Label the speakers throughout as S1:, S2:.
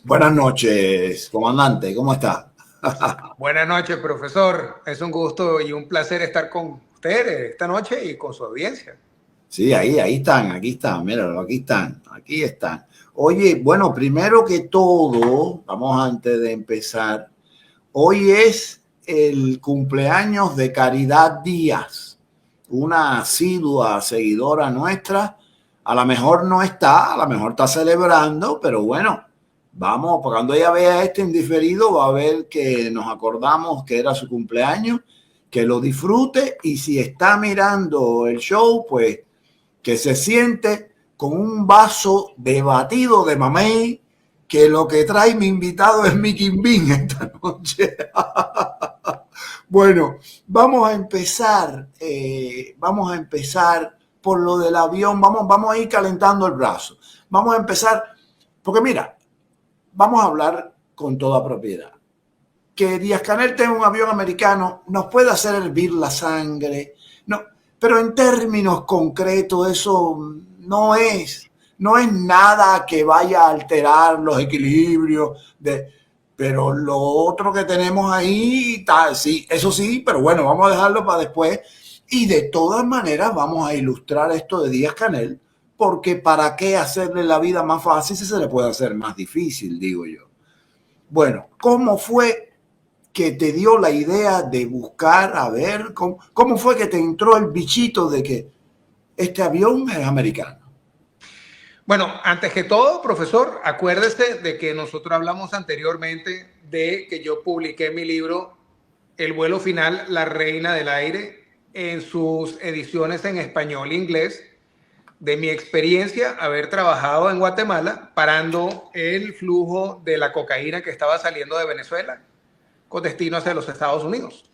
S1: Buenas noches, comandante, ¿cómo está?
S2: Buenas noches, profesor. Es un gusto y un placer estar con usted esta noche y con su audiencia.
S1: Sí, aquí están, míralo, aquí están. Oye, bueno, primero que todo, vamos antes de empezar, hoy es el cumpleaños de Caridad Díaz, una asidua seguidora nuestra. A lo mejor no está, a lo mejor está celebrando, pero bueno, vamos, cuando ella vea este indiferido, va a ver que nos acordamos que era su cumpleaños, que lo disfrute y si está mirando el show, pues que se siente con un vaso de batido de mamey, que lo que trae mi invitado es mi quimbín esta noche. Bueno, vamos a empezar por lo del avión, vamos a ir calentando el brazo. Vamos a empezar, porque mira, vamos a hablar con toda propiedad. Que Díaz-Canel tenga un avión americano nos puede hacer hervir la sangre, no, pero en términos concretos eso no es nada que vaya a alterar los equilibrios pero lo otro que tenemos ahí, tal, sí, eso sí, pero bueno, vamos a dejarlo para después. Y de todas maneras vamos a ilustrar esto de Díaz-Canel, porque ¿para qué hacerle la vida más fácil si se le puede hacer más difícil, digo yo? Bueno, ¿cómo fue que te dio la idea de buscar, a ver, cómo fue que te entró el bichito de que este avión es americano?
S2: Bueno, antes que todo, profesor, acuérdese de que nosotros hablamos anteriormente de que yo publiqué mi libro El vuelo final, la reina del aire, en sus ediciones en español e inglés, de mi experiencia haber trabajado en Guatemala parando el flujo de la cocaína que estaba saliendo de Venezuela con destino hacia los Estados Unidos.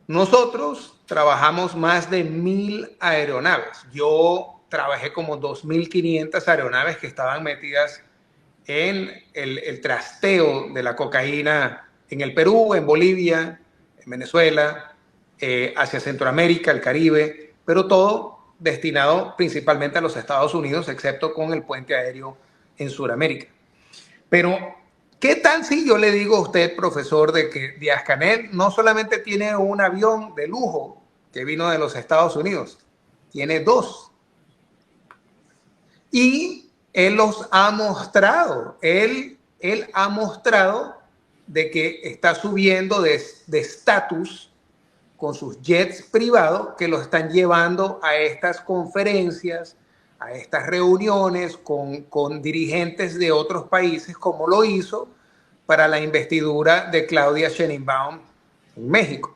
S2: Nosotros trabajamos más de 1.000 aeronaves. Yo trabajé como 2.500 aeronaves que estaban metidas en el trasteo de la cocaína en el Perú, en Bolivia, en Venezuela, hacia Centroamérica, el Caribe, pero todo destinado principalmente a los Estados Unidos, excepto con el puente aéreo en Sudamérica. Pero, ¿qué tal si yo le digo a usted, profesor, de que Díaz-Canel no solamente tiene un avión de lujo que vino de los Estados Unidos, tiene dos? Y él los ha mostrado, él ha mostrado de que está subiendo de estatus con sus jets privados que lo están llevando a estas conferencias, a estas reuniones con dirigentes de otros países, como lo hizo para la investidura de Claudia Sheinbaum en México.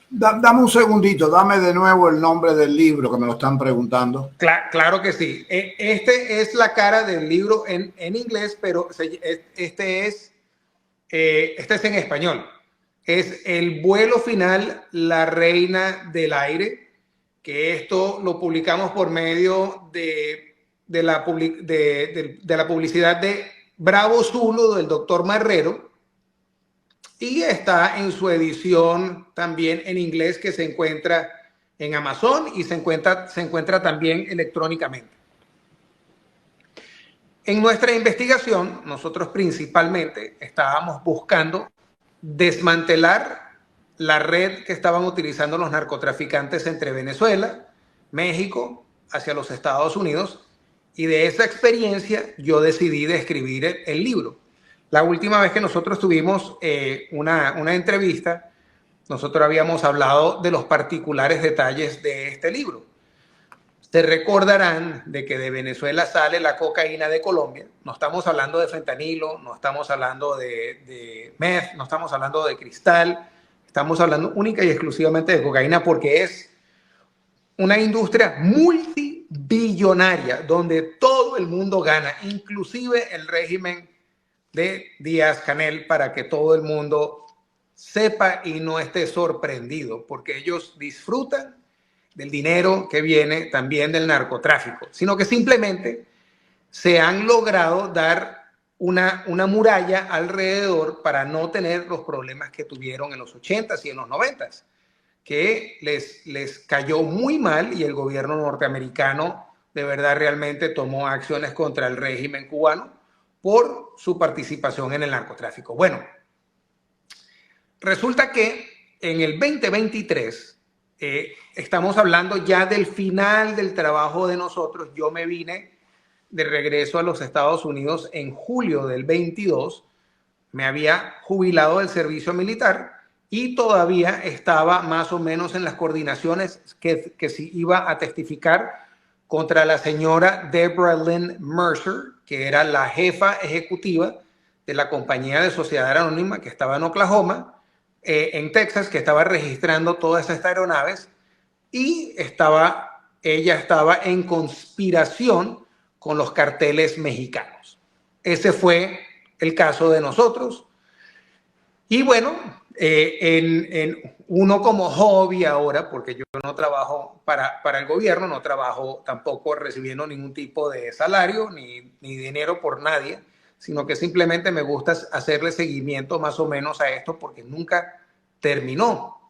S1: Dame un segundito, dame de nuevo el nombre del libro que me lo están preguntando.
S2: Claro que sí. Este es la cara del libro en inglés, pero este es en español. Es El vuelo final, la reina del aire, que esto lo publicamos por medio de la publicidad de Bravo Zulo del doctor Marrero, y está en su edición también en inglés, que se encuentra en Amazon y se encuentra también electrónicamente. En nuestra investigación, nosotros principalmente estábamos buscando desmantelar la red que estaban utilizando los narcotraficantes entre Venezuela, México, hacia los Estados Unidos, y de esa experiencia yo decidí de escribir el libro. La última vez que nosotros tuvimos una entrevista, nosotros habíamos hablado de los particulares detalles de este libro. Se recordarán de que de Venezuela sale la cocaína de Colombia. No estamos hablando de fentanilo, no estamos hablando de meth, no estamos hablando de cristal. Estamos hablando única y exclusivamente de cocaína, porque es una industria multibillonaria donde todo el mundo gana, inclusive el régimen de Díaz-Canel, para que todo el mundo sepa y no esté sorprendido, porque ellos disfrutan del dinero que viene también del narcotráfico, sino que simplemente se han logrado dar una muralla alrededor para no tener los problemas que tuvieron en los 80s y en los 90s, que les cayó muy mal, y el gobierno norteamericano de verdad realmente tomó acciones contra el régimen cubano por su participación en el narcotráfico. Bueno, resulta que en el 2023, estamos hablando ya del final del trabajo de nosotros. Yo me vine de regreso a los Estados Unidos en julio del 22, me había jubilado del servicio militar y todavía estaba más o menos en las coordinaciones que se iba a testificar contra la señora Deborah Lynn Mercer, que era la jefa ejecutiva de la compañía de sociedad anónima que estaba en Oklahoma, en Texas, que estaba registrando todas estas aeronaves, y ella estaba en conspiración con los carteles mexicanos. Ese fue el caso de nosotros. Y bueno, uno como hobby ahora, porque yo no trabajo para el gobierno, no trabajo tampoco recibiendo ningún tipo de salario ni dinero por nadie, sino que simplemente me gusta hacerle seguimiento más o menos a esto porque nunca terminó.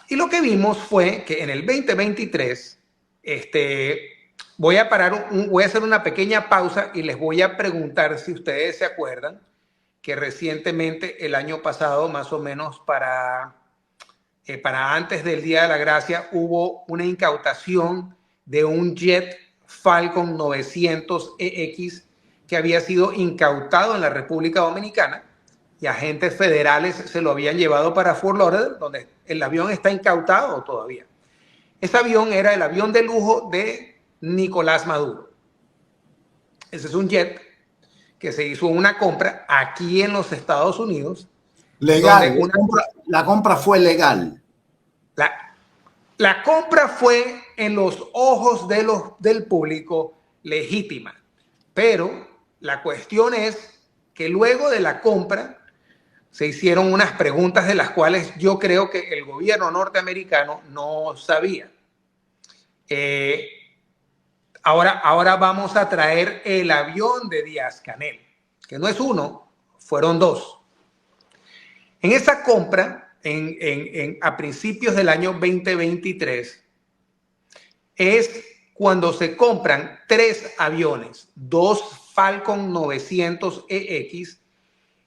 S2: Y lo que vimos fue que en el 2023, voy a hacer una pequeña pausa y les voy a preguntar si ustedes se acuerdan que recientemente, el año pasado, más o menos para antes del Día de la Gracia, hubo una incautación de un jet Falcon 900EX que había sido incautado en la República Dominicana y agentes federales se lo habían llevado para Fort Lauderdale, donde el avión está incautado todavía. Ese avión era el avión de lujo de Nicolás Maduro. Ese es un jet que se hizo una compra aquí en los Estados Unidos.
S1: Legal, la compra fue legal.
S2: La compra fue en los ojos del público legítima, pero la cuestión es que luego de la compra se hicieron unas preguntas de las cuales yo creo que el gobierno norteamericano no sabía. Ahora vamos a traer el avión de Díaz-Canel, que no es uno, fueron dos. En esa compra, a principios del año 2023, es cuando se compran 3 aviones, 2 Falcon 900EX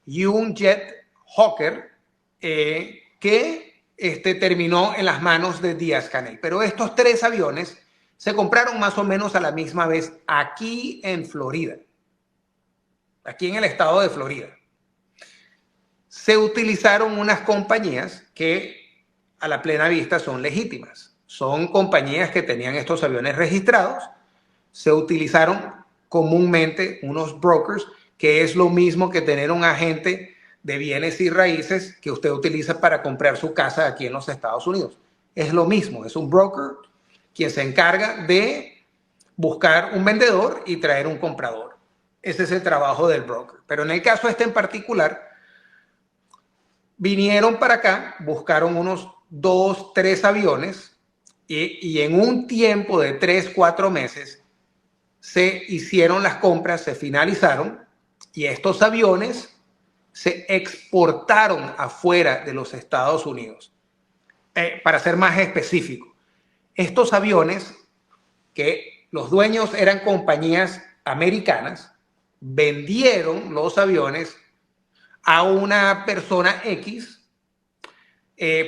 S2: y un Jet Hawker que terminó en las manos de Díaz-Canel. Pero estos 3 aviones se compraron más o menos a la misma vez aquí en Florida, aquí en el estado de Florida. Se utilizaron unas compañías que a la plena vista son legítimas. Son compañías que tenían estos aviones registrados. Se utilizaron comúnmente unos brokers, que es lo mismo que tener un agente de bienes y raíces que usted utiliza para comprar su casa aquí en los Estados Unidos. Es lo mismo, es un broker quien se encarga de buscar un vendedor y traer un comprador. Ese es el trabajo del broker. Pero en el caso en particular, vinieron para acá, buscaron unos 2, 3 aviones y en un tiempo de 3, 4 meses se hicieron las compras, se finalizaron y estos aviones se exportaron afuera de los Estados Unidos. Para ser más específico, estos aviones, que los dueños eran compañías americanas, vendieron los aviones a una persona X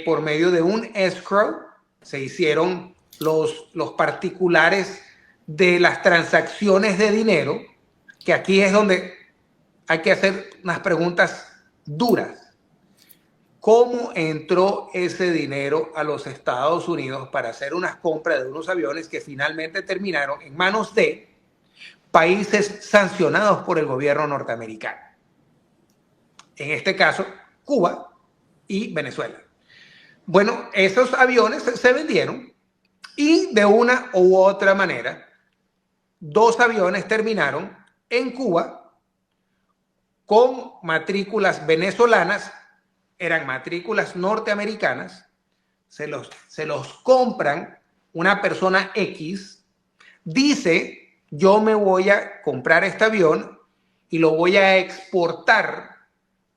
S2: por medio de un escrow. Se hicieron los particulares de las transacciones de dinero, que aquí es donde hay que hacer unas preguntas duras. ¿Cómo entró ese dinero a los Estados Unidos para hacer unas compras de unos aviones que finalmente terminaron en manos de países sancionados por el gobierno norteamericano? En este caso, Cuba y Venezuela. Bueno, esos aviones se vendieron y de una u otra manera, 2 aviones terminaron en Cuba con matrículas venezolanas, eran matrículas norteamericanas, se los compran una persona X, dice, yo me voy a comprar este avión y lo voy a exportar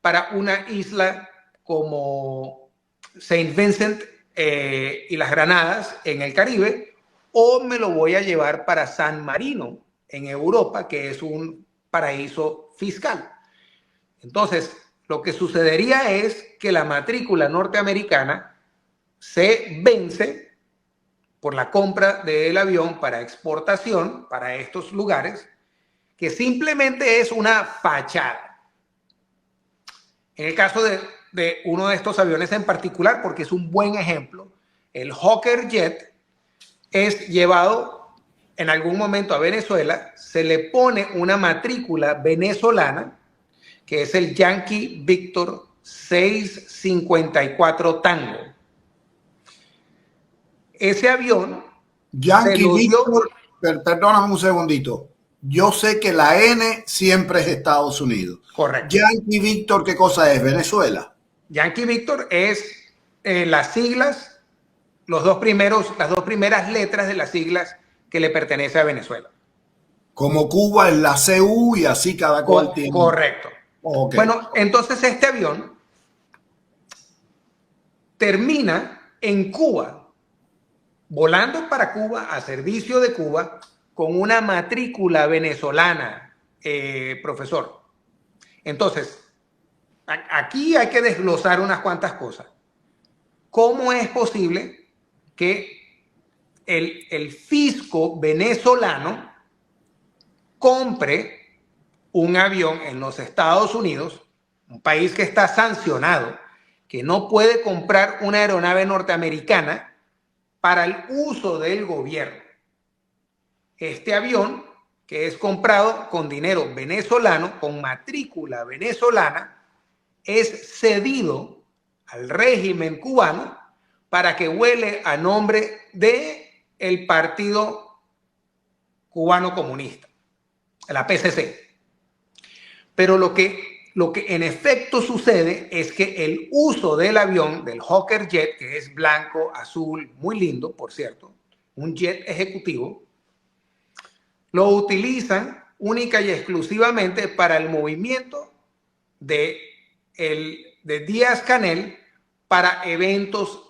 S2: para una isla como Saint Vincent y las Granadas en el Caribe, o me lo voy a llevar para San Marino en Europa, que es un paraíso fiscal. Entonces, lo que sucedería es que la matrícula norteamericana se vence por la compra del avión para exportación para estos lugares, que simplemente es una fachada. En el caso de uno de estos aviones en particular, porque es un buen ejemplo, el Hawker Jet es llevado en algún momento a Venezuela, se le pone una matrícula venezolana, que es el Yankee Victor 654 Tango. Ese avión
S1: Yankee Victor, perdóname un segundito. Yo sé que la N siempre es Estados Unidos.
S2: Correcto.
S1: Yankee Victor, ¿qué cosa es? ¿Venezuela?
S2: Yankee Victor es las siglas, las dos primeras letras de las siglas que le pertenece a Venezuela.
S1: Como Cuba es la CU y así cada cual tiene.
S2: Correcto.
S1: Okay.
S2: Bueno, entonces este avión termina en Cuba, volando para Cuba, a servicio de Cuba, con una matrícula venezolana, profesor. Entonces, aquí hay que desglosar unas cuantas cosas. ¿Cómo es posible que el fisco venezolano compre un avión en los Estados Unidos, un país que está sancionado, que no puede comprar una aeronave norteamericana para el uso del gobierno? Este avión, que es comprado con dinero venezolano, con matrícula venezolana, es cedido al régimen cubano para que vuele a nombre del Partido Cubano Comunista, la PCC. Pero lo que en efecto sucede es que el uso del avión, del Hawker Jet, que es blanco, azul, muy lindo, por cierto, un jet ejecutivo, lo utilizan única y exclusivamente para el movimiento de Díaz-Canel para eventos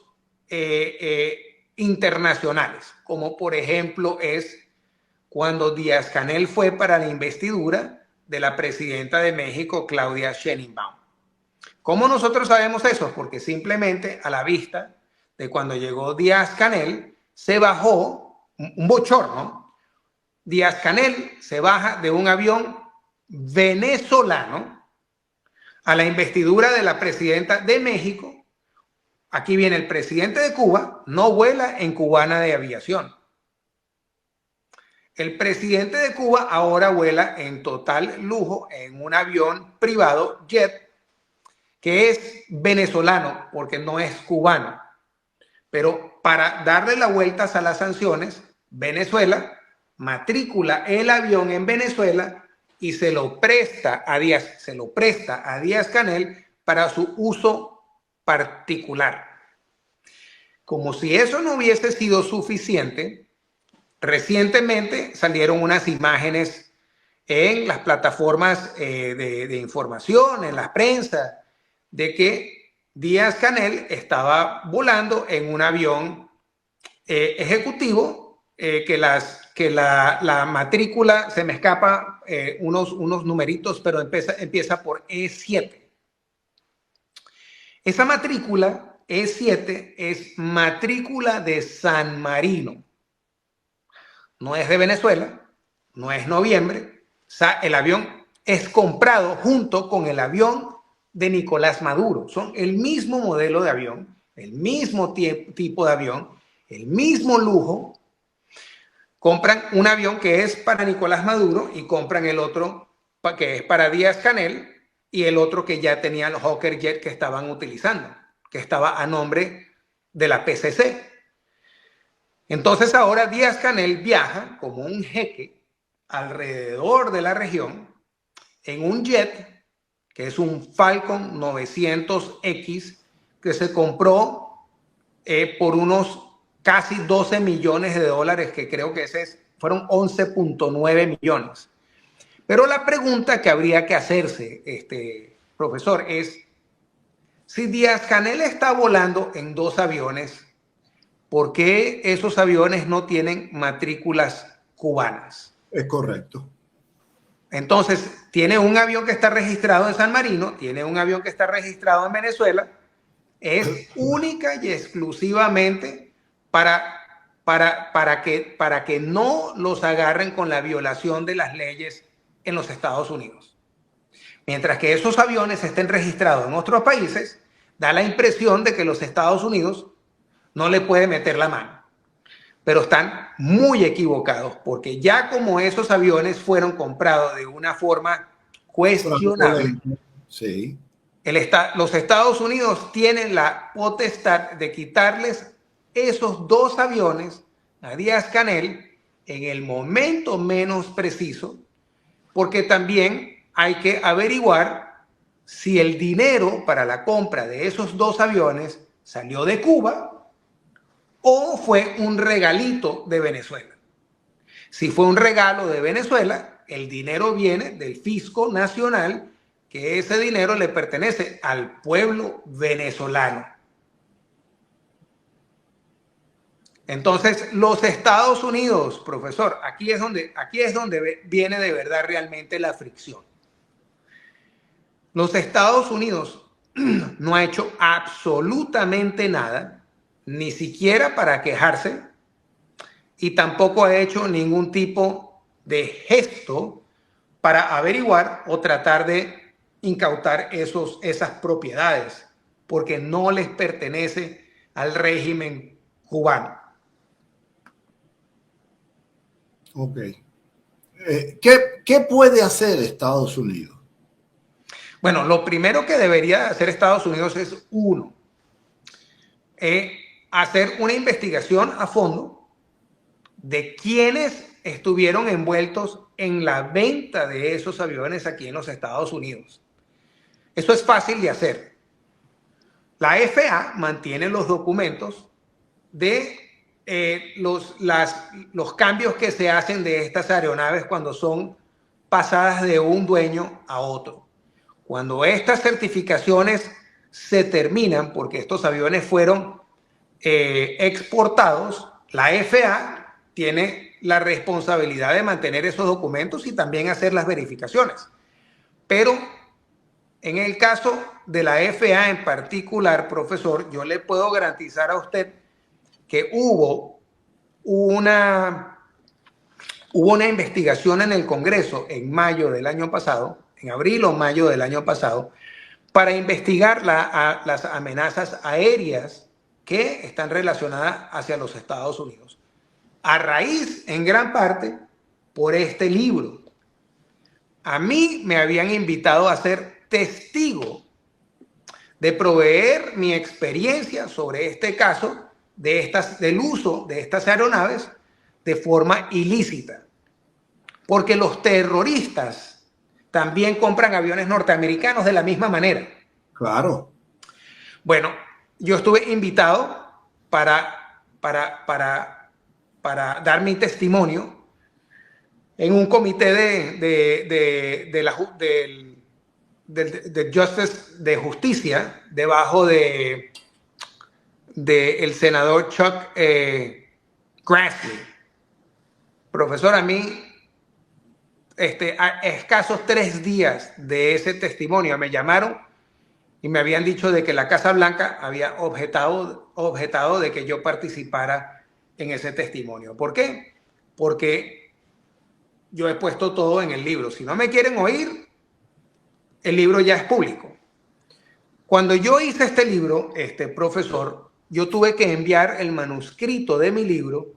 S2: internacionales, como por ejemplo es cuando Díaz-Canel fue para la investidura de la presidenta de México, Claudia Sheinbaum. ¿Cómo nosotros sabemos eso? Porque simplemente a la vista de cuando llegó Díaz-Canel se bajó un bochorno. Díaz-Canel se baja de un avión venezolano a la investidura de la presidenta de México. Aquí viene el presidente de Cuba, no vuela en Cubana de Aviación. El presidente de Cuba ahora vuela en total lujo en un avión privado, jet, que es venezolano porque no es cubano. Pero para darle la vuelta a las sanciones, Venezuela matricula el avión en Venezuela y se lo presta a Díaz-Canel para su uso particular. Como si eso no hubiese sido suficiente, recientemente salieron unas imágenes en las plataformas de información, en la prensa, de que Díaz-Canel estaba volando en un avión ejecutivo que la matrícula, se me escapa unos numeritos, pero empieza por E7. Esa matrícula E7 es matrícula de San Marino. No es de Venezuela, no es noviembre. O sea, el avión es comprado junto con el avión de Nicolás Maduro. Son el mismo modelo de avión, el mismo tipo de avión, el mismo lujo. Compran un avión que es para Nicolás Maduro y compran el otro que es para Díaz-Canel y el otro que ya tenía el Hawker Jet que estaban utilizando, que estaba a nombre de la PCC. Entonces ahora Díaz-Canel viaja como un jeque alrededor de la región en un jet que es un Falcon 900X que se compró por unos casi 12 millones de dólares, que creo que fueron 11.9 millones. Pero la pregunta que habría que hacerse, profesor, es si Díaz-Canel está volando en dos aviones, ¿por qué esos aviones no tienen matrículas cubanas?
S1: Es correcto.
S2: Entonces, tiene un avión que está registrado en San Marino, tiene un avión que está registrado en Venezuela, es única y exclusivamente para que no los agarren con la violación de las leyes en los Estados Unidos. Mientras que esos aviones estén registrados en otros países, da la impresión de que los Estados Unidos no le puede meter la mano. Pero están muy equivocados, porque ya como esos aviones fueron comprados de una forma cuestionable,
S1: sí,
S2: los Estados Unidos tienen la potestad de quitarles esos dos aviones a Díaz-Canel en el momento menos preciso, porque también hay que averiguar si el dinero para la compra de esos dos aviones salió de Cuba o fue un regalito de Venezuela. Si fue un regalo de Venezuela, el dinero viene del fisco nacional, que ese dinero le pertenece al pueblo venezolano. Entonces, los Estados Unidos, profesor, aquí es donde viene de verdad realmente la fricción. Los Estados Unidos no ha hecho absolutamente nada, ni siquiera para quejarse, y tampoco ha hecho ningún tipo de gesto para averiguar o tratar de incautar esas propiedades, porque no les pertenece al régimen cubano.
S1: Ok. ¿Qué puede hacer Estados Unidos?
S2: Bueno, lo primero que debería hacer Estados Unidos es, uno, hacer una investigación a fondo de quiénes estuvieron envueltos en la venta de esos aviones aquí en los Estados Unidos. Eso es fácil de hacer. La FAA mantiene los documentos de los cambios que se hacen de estas aeronaves cuando son pasadas de un dueño a otro. Cuando estas certificaciones se terminan, porque estos aviones fueron exportados, la FAA tiene la responsabilidad de mantener esos documentos y también hacer las verificaciones. Pero en el caso de la FAA en particular, profesor, yo le puedo garantizar a usted que hubo una investigación en el Congreso en mayo del año pasado, en abril o mayo del año pasado, para investigar las amenazas aéreas que están relacionadas hacia los Estados Unidos. A raíz, en gran parte, por este libro. A mí me habían invitado a ser testigo de proveer mi experiencia sobre este caso del uso de estas aeronaves de forma ilícita. Porque los terroristas también compran aviones norteamericanos de la misma manera.
S1: Claro.
S2: Bueno, yo estuve invitado para dar mi testimonio en un comité de Justice, de justicia, debajo de el senador Chuck Grassley. Profesor, a mí, a escasos 3 días de ese testimonio me llamaron y me habían dicho de que la Casa Blanca había objetado de que yo participara en ese testimonio. ¿Por qué? Porque yo he puesto todo en el libro. Si no me quieren oír, el libro ya es público. Cuando yo hice este libro, profesor, yo tuve que enviar el manuscrito de mi libro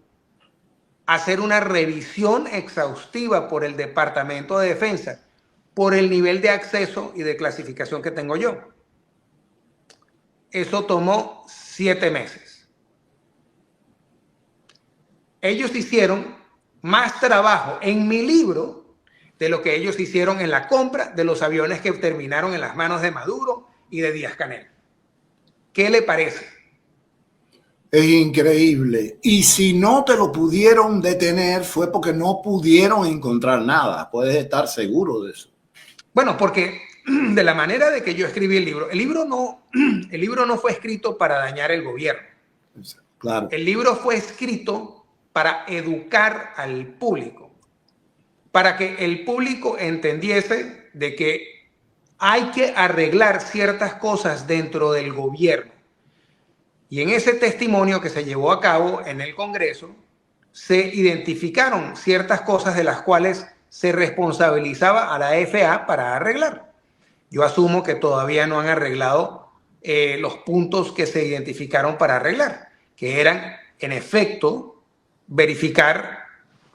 S2: a hacer una revisión exhaustiva por el Departamento de Defensa, por el nivel de acceso y de clasificación que tengo yo. Eso tomó 7 meses. Ellos hicieron más trabajo en mi libro de lo que ellos hicieron en la compra de los aviones que terminaron en las manos de Maduro y de Díaz-Canel. ¿Qué le parece?
S1: Es increíble. Y si no te lo pudieron detener fue porque no pudieron encontrar nada. Puedes estar seguro de eso.
S2: Bueno, porque de la manera de que yo escribí el libro no fue escrito para dañar el gobierno.
S1: Claro.
S2: El libro fue escrito para educar al público. para que el público entendiese de que hay que arreglar ciertas cosas dentro del gobierno. Y en ese testimonio que se llevó a cabo en el Congreso, se identificaron ciertas cosas de las cuales se responsabilizaba a la FAA para arreglar. Yo asumo que todavía no han arreglado los puntos que se identificaron para arreglar, que eran, en efecto, verificar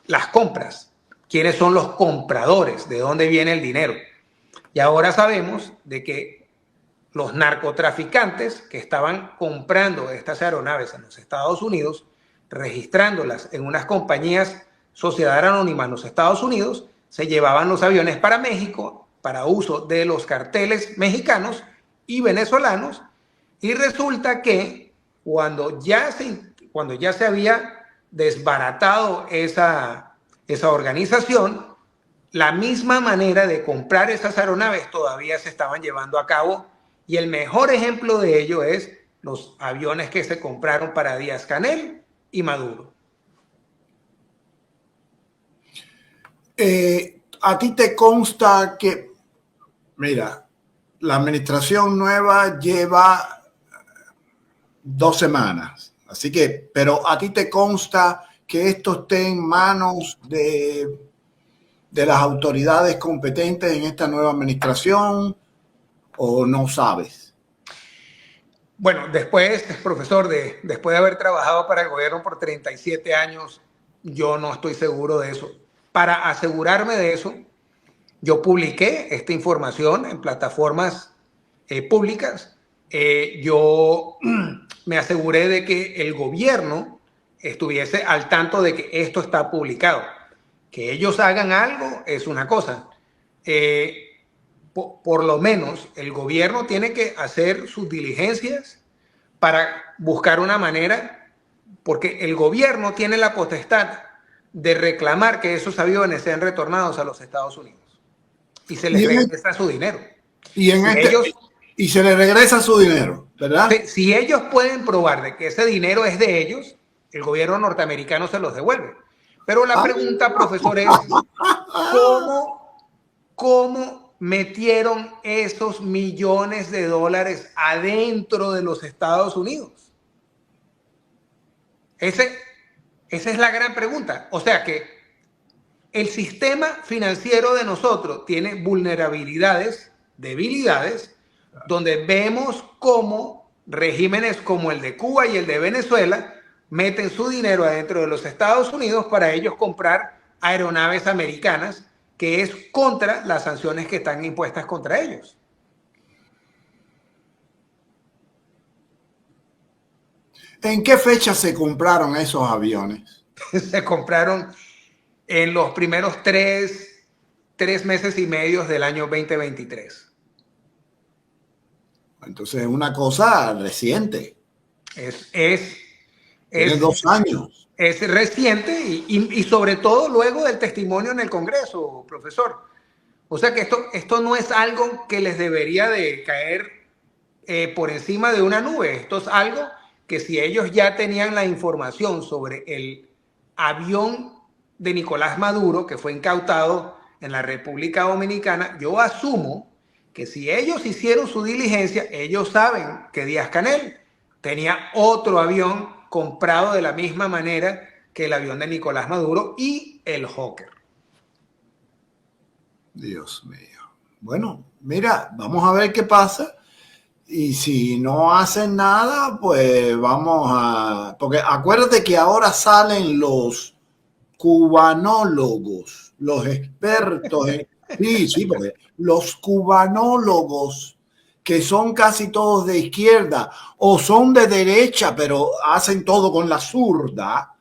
S2: las compras, quiénes son los compradores, de dónde viene el dinero. Y ahora sabemos de que los narcotraficantes que estaban comprando estas aeronaves en los Estados Unidos, registrándolas en unas compañías sociedad anónima en los Estados Unidos, se llevaban los aviones para México para uso de los carteles mexicanos y venezolanos, y resulta que cuando ya se había desbaratado esa organización, la misma manera de comprar esas aeronaves todavía se estaban llevando a cabo, y el mejor ejemplo de ello es los aviones que se compraron para Díaz-Canel y Maduro.
S1: A ti te consta que, mira, la administración nueva lleva 2 semanas, así que, pero a ti te consta que esto esté en manos de las autoridades competentes en esta nueva administración, o no sabes.
S2: Bueno, después, profesor, después de haber trabajado para el gobierno por 37 años, yo no estoy seguro de eso. Para asegurarme de eso, yo publiqué esta información en plataformas públicas. Yo me aseguré de que el gobierno estuviese al tanto de que esto está publicado. Que ellos hagan algo es una cosa. Por lo menos el gobierno tiene que hacer sus diligencias para buscar una manera, porque el gobierno tiene la potestad de reclamar que esos aviones sean retornados a los Estados Unidos y se les regresa su dinero.
S1: Y se les regresa su dinero, ¿verdad?
S2: Si ellos pueden probar de que ese dinero es de ellos, el gobierno norteamericano se los devuelve. Pero la pregunta, profesor, es ¿cómo metieron esos millones de dólares adentro de los Estados Unidos? Esa es la gran pregunta. O sea que el sistema financiero de nosotros tiene vulnerabilidades, debilidades, donde vemos cómo regímenes como el de Cuba y el de Venezuela meten su dinero adentro de los Estados Unidos para ellos comprar aeronaves americanas, que es contra las sanciones que están impuestas contra ellos.
S1: ¿En qué fecha se compraron esos aviones?
S2: Se compraron en los primeros tres meses y medio del año 2023.
S1: Entonces es una cosa reciente. Tiene 2 años.
S2: Es reciente y sobre todo luego del testimonio en el Congreso, profesor. O sea que esto no es algo que les debería de caer por encima de una nube. Esto es algo que si ellos ya tenían la información sobre el avión de Nicolás Maduro que fue incautado en la República Dominicana, yo asumo que si ellos hicieron su diligencia, ellos saben que Díaz-Canel tenía otro avión comprado de la misma manera que el avión de Nicolás Maduro y el Hawker.
S1: Dios mío. Bueno, mira, vamos a ver qué pasa. Y si no hacen nada, pues vamos a... Porque acuérdate que ahora salen los cubanólogos, los expertos en... Sí, porque los cubanólogos, que son casi todos de izquierda o son de derecha, pero hacen todo con la zurda.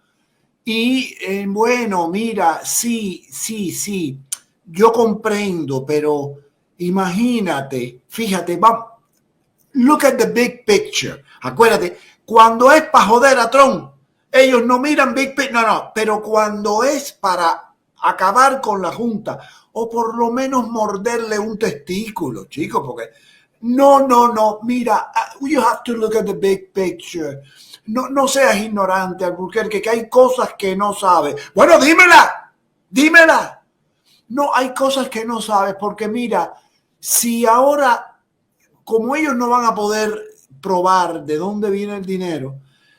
S1: Y bueno, mira, sí, yo comprendo, pero imagínate, fíjate, vamos. Look at the big picture. Acuérdate, cuando es para joder a Trump, ellos no miran big picture, no, pero cuando es para acabar con la Junta o por lo menos morderle un testículo, chicos, porque no, mira, you have to look at the big picture. No seas ignorante, Albuquerque, que hay cosas que no sabes. Bueno, dímela. No, hay cosas que no sabes, porque mira, si ahora, como ellos no van a poder probar de dónde viene el dinero,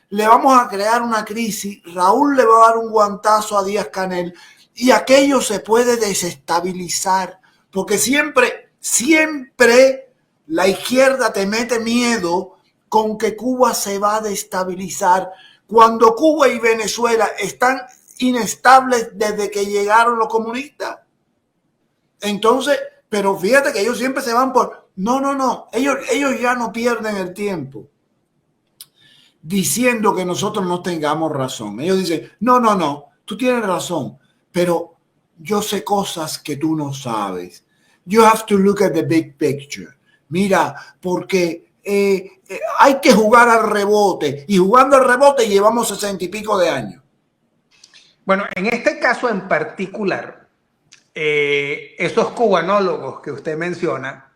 S1: le vamos a crear una crisis, Raúl le va a dar un guantazo a Díaz-Canel y aquello se puede desestabilizar, porque siempre la izquierda te mete miedo con que Cuba se va a destabilizar, cuando Cuba y Venezuela están inestables desde que llegaron los comunistas. Entonces, pero fíjate que ellos siempre se van por... No. Ellos ya no pierden el tiempo diciendo que nosotros no tengamos razón. Ellos dicen, no, tú tienes razón, pero yo sé cosas que tú no sabes. You have to look at the big picture. Mira, porque hay que jugar al rebote, y jugando al rebote llevamos 60 y pico de años.
S2: Bueno, en este caso en particular, esos cubanólogos que usted menciona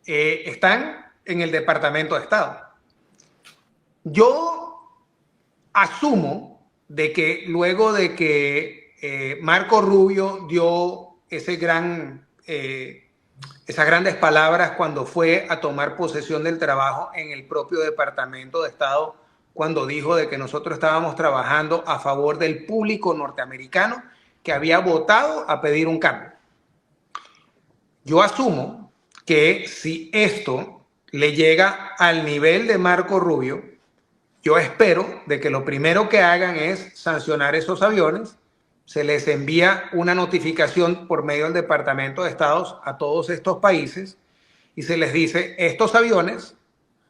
S2: están en el Departamento de Estado. Yo asumo de que luego de que Marco Rubio dio esas grandes palabras cuando fue a tomar posesión del trabajo en el propio Departamento de Estado, cuando dijo de que nosotros estábamos trabajando a favor del público norteamericano que había votado a pedir un cambio. Yo asumo que si esto le llega al nivel de Marco Rubio, yo espero de que lo primero que hagan es sancionar esos aviones. Se les envía una notificación por medio del Departamento de Estado a todos estos países y se les dice, estos aviones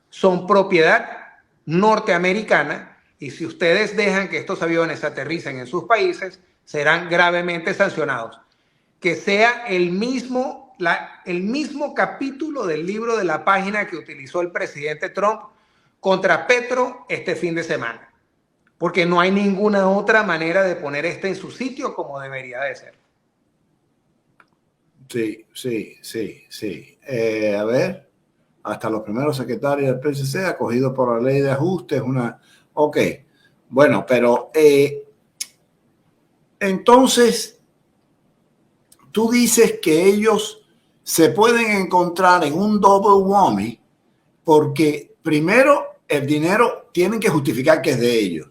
S2: son propiedad norteamericana y si ustedes dejan que estos aviones aterricen en sus países, serán gravemente sancionados. Que sea el mismo capítulo del libro de la página que utilizó el presidente Trump contra Petro este fin de semana, porque no hay ninguna otra manera de poner en su sitio como debería de ser.
S1: Sí. A ver, hasta los primeros secretarios del PSC acogidos por la ley de ajustes, Ok, bueno, pero entonces tú dices que ellos se pueden encontrar en un double whammy porque primero el dinero tienen que justificar que es de ellos.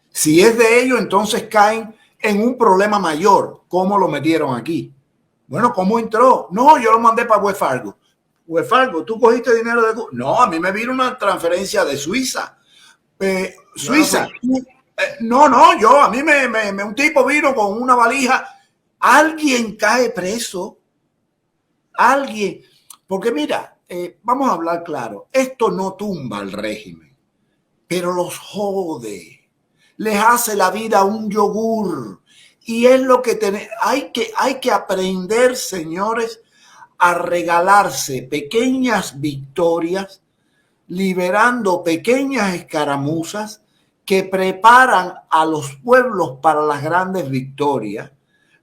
S1: Si es de ellos, entonces caen en un problema mayor. ¿Cómo lo metieron aquí? Bueno, ¿cómo entró? No, yo lo mandé para Wells Fargo. Wells Fargo, ¿tú cogiste dinero de Cuba? No, a mí me vino una transferencia de Suiza. Suiza. A mí un tipo vino con una valija. Alguien cae preso. Alguien. Porque mira, vamos a hablar claro. Esto no tumba al régimen, pero los jode. Les hace la vida un yogur. Y es lo que hay que aprender, señores, a regalarse pequeñas victorias, liberando pequeñas escaramuzas que preparan a los pueblos para las grandes victorias.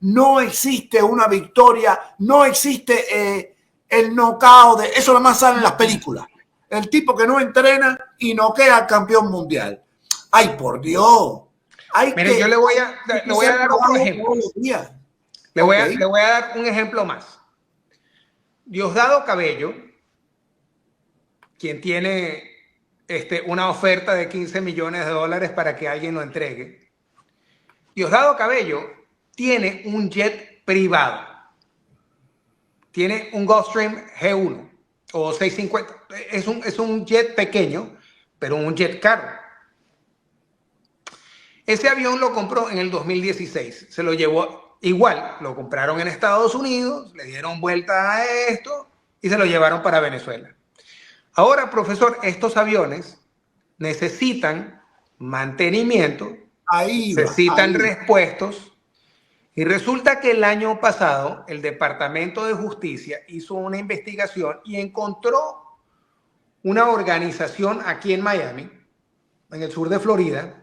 S1: No existe una victoria, no existe el knockout, eso nada más sale en las películas. El tipo que no entrena y noquea al campeón mundial. ¡Ay, por Dios!
S2: Mire, yo le voy a dar otro ejemplo. Le voy a dar un ejemplo más. Diosdado Cabello, quien tiene una oferta de $15 millones para que alguien lo entregue. Diosdado Cabello tiene un jet privado. Tiene un Gulfstream G1 o 650. Es un jet pequeño, pero un jet caro. Ese avión lo compró en el 2016. Se lo llevó igual. Lo compraron en Estados Unidos, le dieron vuelta a esto y se lo llevaron para Venezuela. Ahora, profesor, estos aviones necesitan mantenimiento, necesitan repuestos. Y resulta que el año pasado el Departamento de Justicia hizo una investigación y encontró una organización aquí en Miami, en el sur de Florida,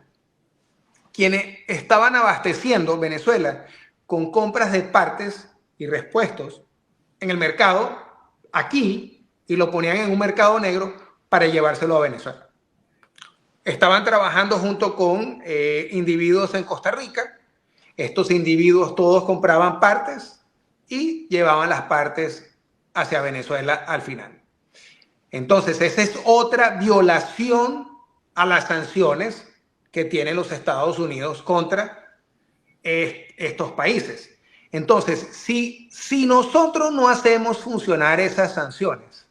S2: quienes estaban abasteciendo Venezuela con compras de partes y repuestos en el mercado aquí y lo ponían en un mercado negro para llevárselo a Venezuela. Estaban trabajando junto con individuos en Costa Rica. Estos individuos todos compraban partes y llevaban las partes hacia Venezuela al final. Entonces, esa es otra violación a las sanciones que tienen los Estados Unidos contra estos países. Entonces, si nosotros no hacemos funcionar esas sanciones,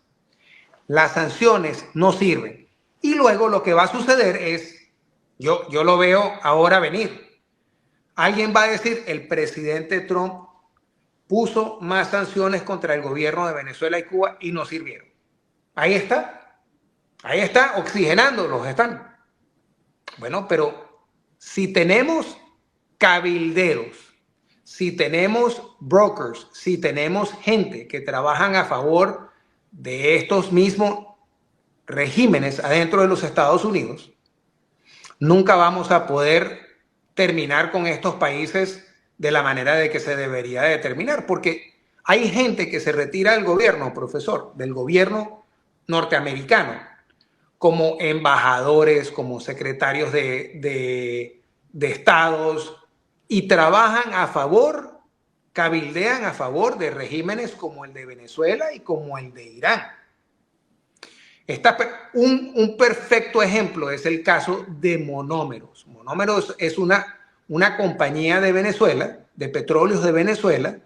S2: las sanciones no sirven. Y luego lo que va a suceder es, yo lo veo ahora venir. Alguien va a decir, el presidente Trump puso más sanciones contra el gobierno de Venezuela y Cuba y no sirvieron. Ahí está, oxigenándolos están. Bueno, pero si tenemos cabilderos, si tenemos brokers, si tenemos gente que trabajan a favor de estos mismos regímenes adentro de los Estados Unidos, nunca vamos a poder terminar con estos países de la manera de que se debería de terminar, porque hay gente que se retira del gobierno, profesor, del gobierno norteamericano, como embajadores, como secretarios de estados, y trabajan a favor, cabildean a favor de regímenes como el de Venezuela y como el de Irán. Un perfecto ejemplo es el caso de Monómeros. Monómeros es una compañía de Venezuela, de petróleos de Venezuela,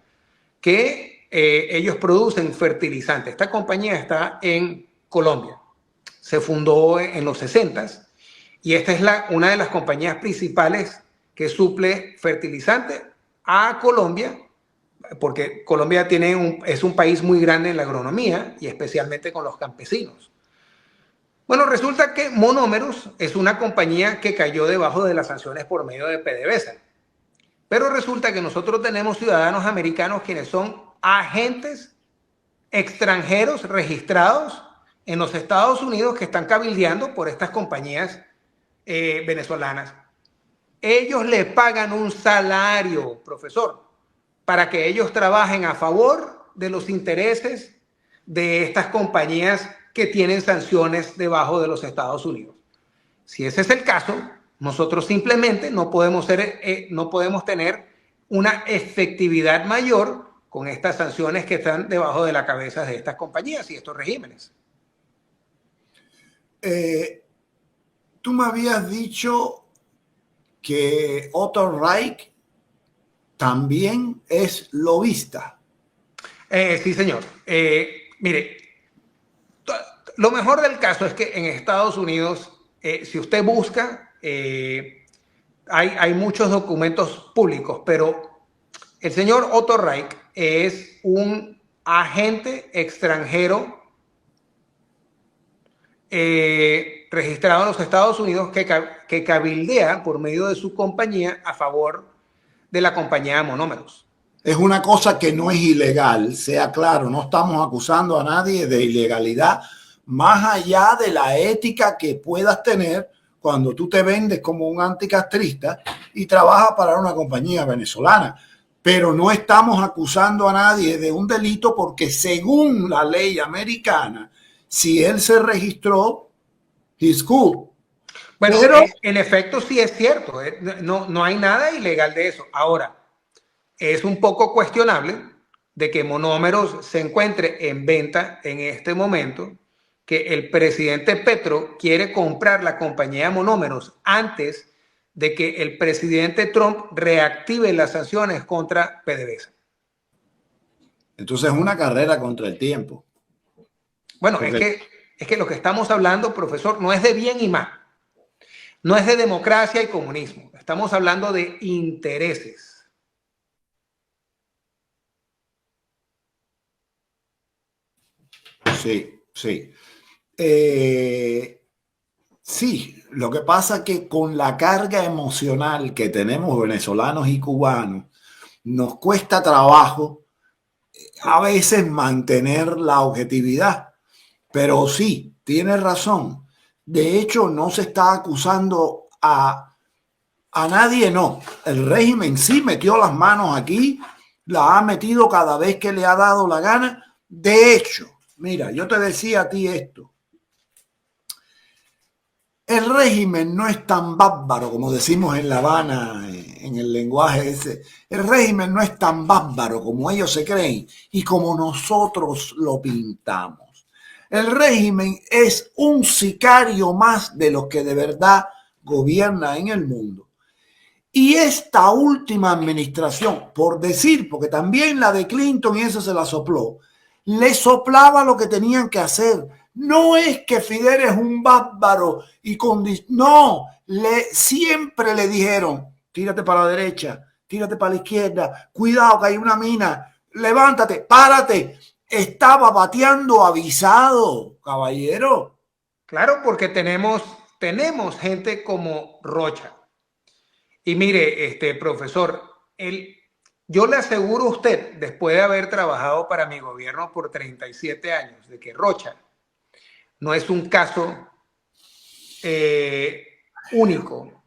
S2: que ellos producen fertilizantes. Esta compañía está en Colombia. Se fundó en los 60s y esta es una de las compañías principales que suple fertilizante a Colombia, porque Colombia es un país muy grande en la agronomía y especialmente con los campesinos. Bueno, resulta que Monómeros es una compañía que cayó debajo de las sanciones por medio de PDVSA. Pero resulta que nosotros tenemos ciudadanos americanos quienes son agentes extranjeros registrados en los Estados Unidos que están cabildeando por estas compañías venezolanas. Ellos le pagan un salario, profesor, para que ellos trabajen a favor de los intereses de estas compañías que tienen sanciones debajo de los Estados Unidos. Si ese es el caso, nosotros simplemente no podemos tener una efectividad mayor con estas sanciones que están debajo de la cabeza de estas compañías y estos regímenes.
S1: Tú me habías dicho que Otto Reich también es lobista.
S2: Sí, señor. Mire, lo mejor del caso es que en Estados Unidos, si usted busca, hay muchos documentos públicos, pero el señor Otto Reich es un agente extranjero registrado en los Estados Unidos que cabildea por medio de su compañía a favor de la compañía de Monómeros.
S1: Es una cosa que no es ilegal, sea claro, no estamos acusando a nadie de ilegalidad, más allá de la ética que puedas tener cuando tú te vendes como un anticastrista y trabajas para una compañía venezolana. Pero no estamos acusando a nadie de un delito porque según la ley americana, si él se registró, he's cool.
S2: Bueno, pero en efecto sí es cierto, no hay nada ilegal de eso. Ahora, es un poco cuestionable de que Monómeros se encuentre en venta en este momento, que el presidente Petro quiere comprar la compañía Monómeros antes de que el presidente Trump reactive las sanciones contra PDVSA.
S1: Entonces es una carrera contra el tiempo.
S2: Bueno, es que lo que estamos hablando, profesor, no es de bien y mal. No es de democracia y comunismo. Estamos hablando de intereses.
S1: Sí, sí. Sí, lo que pasa es que con la carga emocional que tenemos venezolanos y cubanos, nos cuesta trabajo a veces mantener la objetividad. Pero sí, tienes razón. De hecho, no se está acusando a nadie, no. El régimen sí metió las manos aquí, la ha metido cada vez que le ha dado la gana. De hecho, mira, yo te decía a ti esto. El régimen no es tan bárbaro como decimos en La Habana, en el lenguaje ese, el régimen no es tan bárbaro como ellos se creen y como nosotros lo pintamos. El régimen es un sicario más de los que de verdad gobierna en el mundo. Y esta última administración, por decir, porque también la de Clinton y eso se la sopló, le soplaba lo que tenían que hacer. No es que Fidel es un bárbaro y no, siempre le dijeron, tírate para la derecha, tírate para la izquierda, cuidado que hay una mina, levántate, párate. Estaba bateando avisado, caballero.
S2: Claro, porque tenemos gente como Rocha. Y mire, profesor, yo le aseguro a usted, después de haber trabajado para mi gobierno por 37 años, de que Rocha no es un caso único.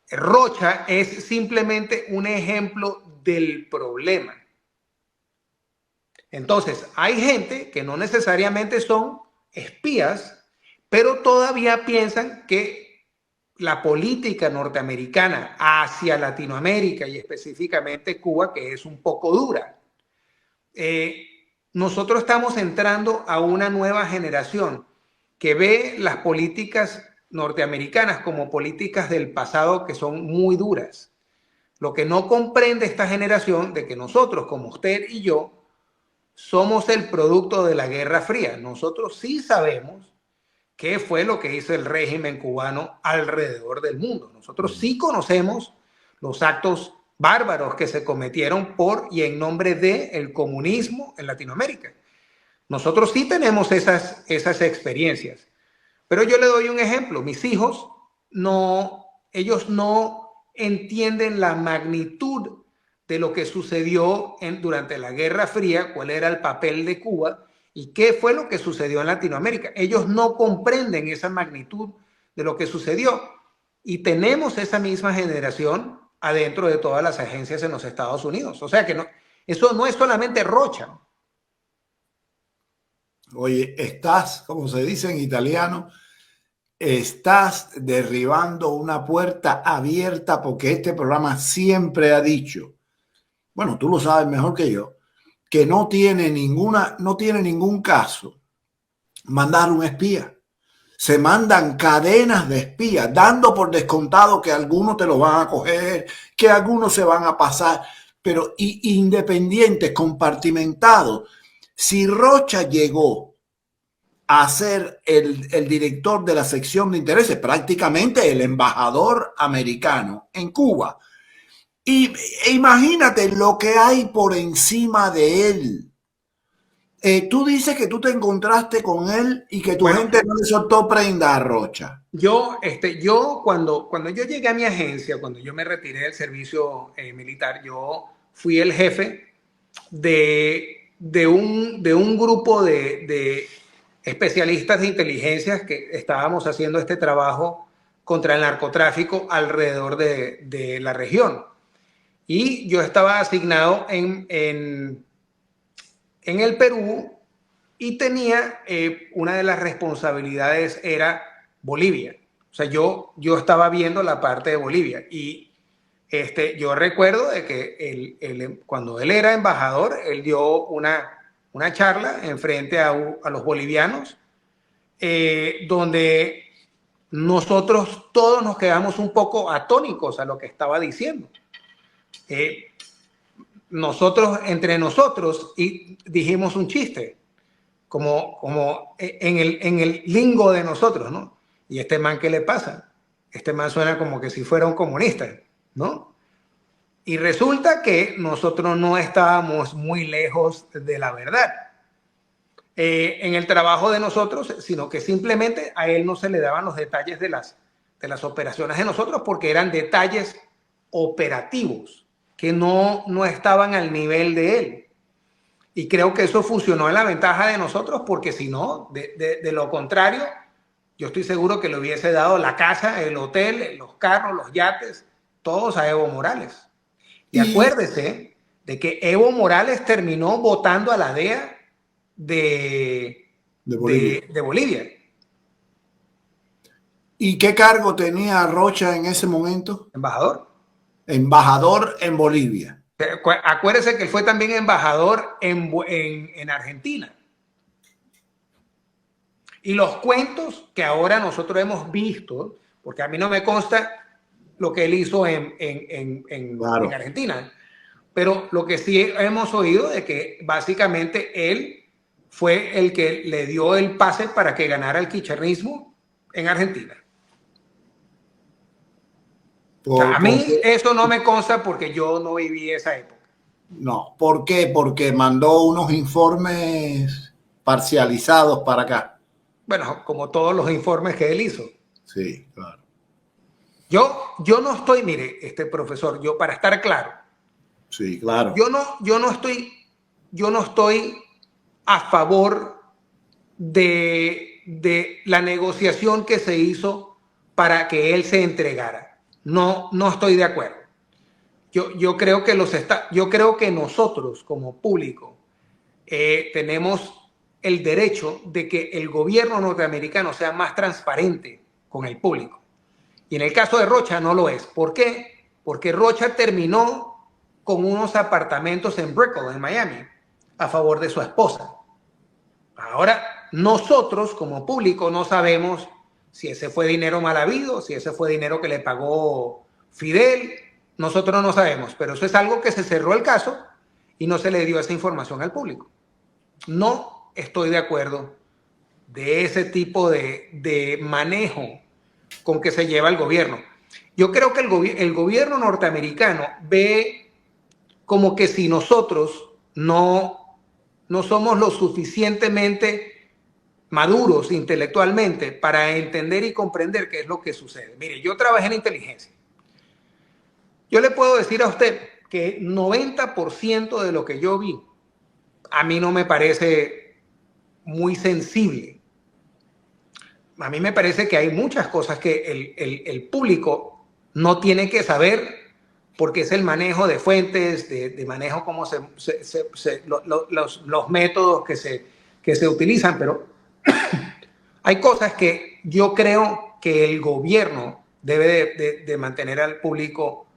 S2: Rocha es simplemente un ejemplo del problema. Entonces, hay gente que no necesariamente son espías, pero todavía piensan que la política norteamericana hacia Latinoamérica y específicamente Cuba, que es un poco dura. Nosotros estamos entrando a una nueva generación que ve las políticas norteamericanas como políticas del pasado que son muy duras. Lo que no comprende esta generación de que nosotros, como usted y yo, somos el producto de la Guerra Fría. Nosotros sí sabemos qué fue lo que hizo el régimen cubano alrededor del mundo. Nosotros sí conocemos los actos bárbaros que se cometieron por y en nombre del comunismo en Latinoamérica. Nosotros sí tenemos esas experiencias. Pero yo le doy un ejemplo. Mis hijos ellos no entienden la magnitud de lo que sucedió durante la Guerra Fría, cuál era el papel de Cuba y qué fue lo que sucedió en Latinoamérica. Ellos no comprenden esa magnitud de lo que sucedió. Y tenemos esa misma generación adentro de todas las agencias en los Estados Unidos. O sea que eso no es solamente Rocha.
S1: Oye, estás, como se dice en italiano, estás derribando una puerta abierta porque este programa siempre ha dicho, bueno, tú lo sabes mejor que yo, que no tiene ningún caso mandar un espía. Se mandan cadenas de espías, dando por descontado que algunos te lo van a coger, que algunos se van a pasar, pero independientes, compartimentados. Si Rocha llegó a ser el director de la sección de intereses, prácticamente el embajador americano en Cuba, y imagínate lo que hay por encima de él. Tú dices que tú te encontraste con él y que tu gente no le soltó prenda a Rocha.
S2: Yo cuando yo llegué a mi agencia, cuando yo me retiré del servicio militar, yo fui el jefe de un grupo de especialistas de inteligencia que estábamos haciendo este trabajo contra el narcotráfico alrededor de la región. Y yo estaba asignado en el Perú y tenía una de las responsabilidades era Bolivia. O sea, yo estaba viendo la parte de Bolivia y yo recuerdo de que cuando él era embajador, él dio una charla en frente a los bolivianos donde nosotros todos nos quedamos un poco atónicos a lo que estaba diciendo. Nosotros, entre nosotros, y dijimos un chiste, como en el lingo de nosotros, ¿no? ¿Y este man qué le pasa? Este man suena como que si fuera un comunista, ¿no? Y resulta que nosotros no estábamos muy lejos de la verdad en el trabajo de nosotros, sino que simplemente a él no se le daban los detalles de las operaciones de nosotros porque eran detalles operativos que no estaban al nivel de él. Y creo que eso funcionó en la ventaja de nosotros porque si no, de lo contrario, yo estoy seguro que le hubiese dado la casa, el hotel, los carros, los yates, todos a Evo Morales. Y acuérdese de que Evo Morales terminó votando a la DEA de Bolivia.
S1: ¿Y qué cargo tenía Rocha en ese momento?
S2: Embajador.
S1: embajador en Bolivia.
S2: Acuérdese que él fue también embajador en Argentina. Y los cuentos que ahora nosotros hemos visto, porque a mí no me consta lo que él hizo
S1: Claro.
S2: en Argentina, pero lo que sí hemos oído de que básicamente él fue el que le dio el pase para que ganara el kirchnerismo en Argentina. O sea, a mí eso no me consta porque yo no viví esa época.
S1: No, ¿por qué? Porque mandó unos informes parcializados para acá.
S2: Bueno, como todos los informes que él hizo.
S1: Sí, claro.
S2: Yo no estoy, mire, profesor, yo para estar claro.
S1: Sí, claro.
S2: Yo no estoy a favor de la negociación que se hizo para que él se entregara. No estoy de acuerdo. Yo creo que nosotros como público tenemos el derecho de que el gobierno norteamericano sea más transparente con el público. Y en el caso de Rocha no lo es. ¿Por qué? Porque Rocha terminó con unos apartamentos en Brickell, en Miami, a favor de su esposa. Ahora, nosotros como público no sabemos si ese fue dinero mal habido, si ese fue dinero que le pagó Fidel. Nosotros no sabemos, pero eso es algo que se cerró el caso y no se le dio esa información al público. No estoy de acuerdo de ese tipo de manejo con que se lleva el gobierno. Yo creo que el gobierno norteamericano ve como que si nosotros no somos lo suficientemente maduros intelectualmente para entender y comprender qué es lo que sucede. Mire, yo trabajé en inteligencia. Yo le puedo decir a usted que 90% de lo que yo vi a mí no me parece muy sensible. A mí me parece que hay muchas cosas que el público no tiene que saber porque es el manejo de fuentes, de manejo cómo los métodos que se utilizan, pero hay cosas que yo creo que el gobierno debe de mantener al público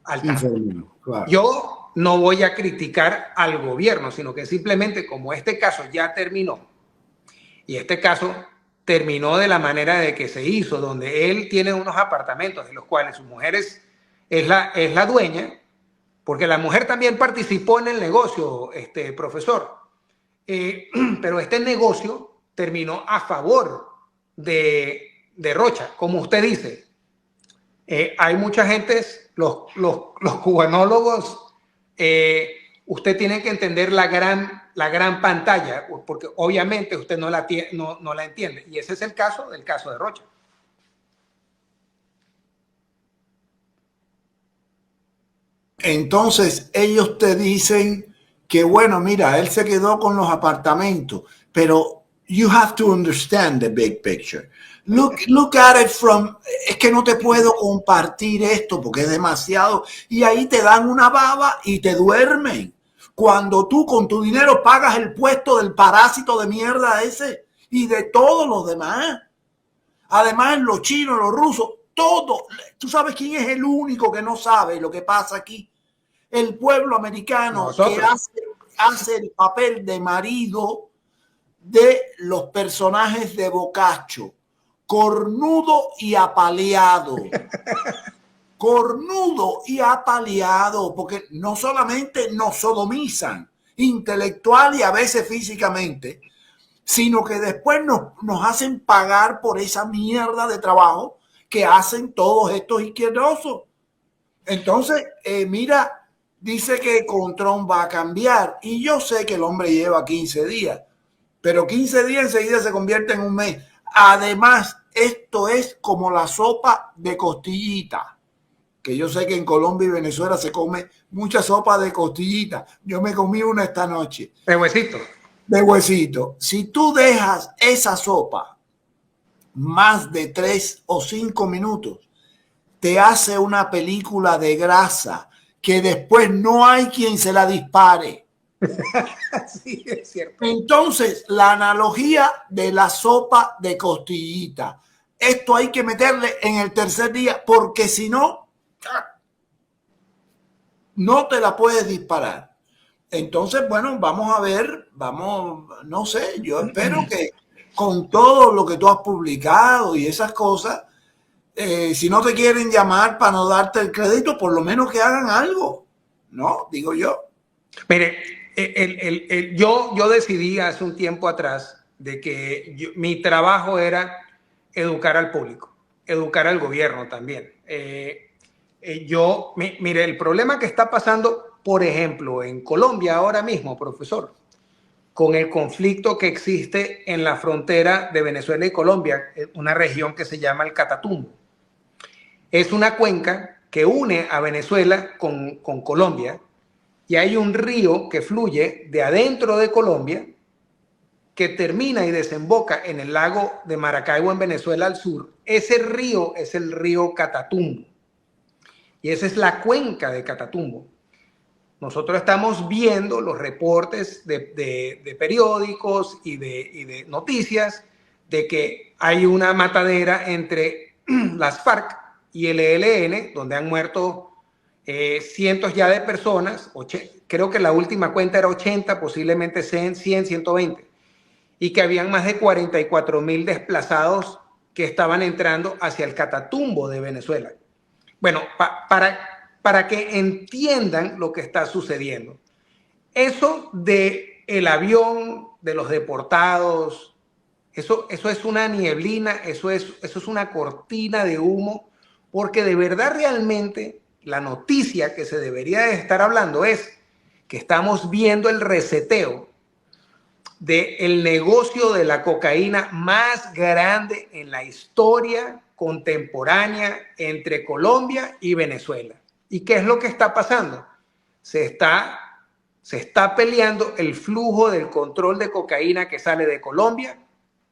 S2: al tanto. Claro. Yo no voy a criticar al gobierno, sino que simplemente como este caso ya terminó, y este caso terminó de la manera de que se hizo, donde él tiene unos apartamentos de los cuales su mujer es la dueña, porque la mujer también participó en el negocio, profesor. Pero este negocio terminó a favor de Rocha, como usted dice. Hay mucha gente, los cubanólogos, usted tiene que entender la gran pantalla, porque obviamente usted no la entiende. Y ese es el caso de Rocha.
S1: Entonces ellos te dicen que bueno, mira, él se quedó con los apartamentos, pero you have to understand the big picture. Look at it from, es que no te puedo compartir esto porque es demasiado, y ahí te dan una baba y te duermen. Cuando tú con tu dinero pagas el puesto del parásito de mierda ese y de todos los demás. Además, los chinos, los rusos, todo. ¿Tú sabes quién es el único que no sabe lo que pasa aquí? El pueblo americano. Nosotros. Que hace el papel de marido de los personajes de Boccaccio. Cornudo y apaleado. Cornudo y apaleado, porque no solamente nos sodomizan intelectual y a veces físicamente, sino que después nos hacen pagar por esa mierda de trabajo que hacen todos estos izquierdosos. Entonces, mira, dice que con Trump va a cambiar, y yo sé que el hombre lleva 15 días, pero 15 días enseguida se convierte en un mes. Además, esto es como la sopa de costillita, que yo sé que en Colombia y Venezuela se come mucha sopa de costillita. Yo me comí una esta noche.
S2: De huesito.
S1: De huesito. Si tú dejas esa sopa más de 3 o 5 minutos, te hace una película de grasa que después no hay quien se la dispare.
S2: Sí, es cierto.
S1: Entonces, la analogía de la sopa de costillita. Esto hay que meterle en el tercer día, porque si no, no te la puedes disparar. Entonces, bueno, vamos a ver, no sé, yo espero que con todo lo que tú has publicado y esas cosas, si no te quieren llamar para no darte el crédito, por lo menos que hagan algo, ¿no? Digo yo.
S2: Mire, yo decidí hace un tiempo atrás de que mi trabajo era educar al público, educar al gobierno también. Mire, el problema que está pasando, por ejemplo, en Colombia ahora mismo, profesor, con el conflicto que existe en la frontera de Venezuela y Colombia, una región que se llama el Catatumbo. Es una cuenca que une a Venezuela con Colombia, y hay un río que fluye de adentro de Colombia que termina y desemboca en el lago de Maracaibo en Venezuela al sur. Ese río es el río Catatumbo y esa es la cuenca de Catatumbo. Nosotros estamos viendo los reportes de periódicos y de noticias de que hay una matadera entre las FARC y el ELN, donde han muerto cientos ya de personas. Creo que la última cuenta era 80, posiblemente 100, 120, y que habían más de 44,000 desplazados que estaban entrando hacia el Catatumbo de Venezuela. Bueno, para que entiendan lo que está sucediendo. Eso de el avión, de los deportados, eso es una nieblina, eso es una cortina de humo, porque de verdad realmente la noticia que se debería de estar hablando es que estamos viendo el reseteo del negocio de la cocaína más grande en la historia contemporánea entre Colombia y Venezuela. ¿Y qué es lo que está pasando? Se está peleando el flujo del control de cocaína que sale de Colombia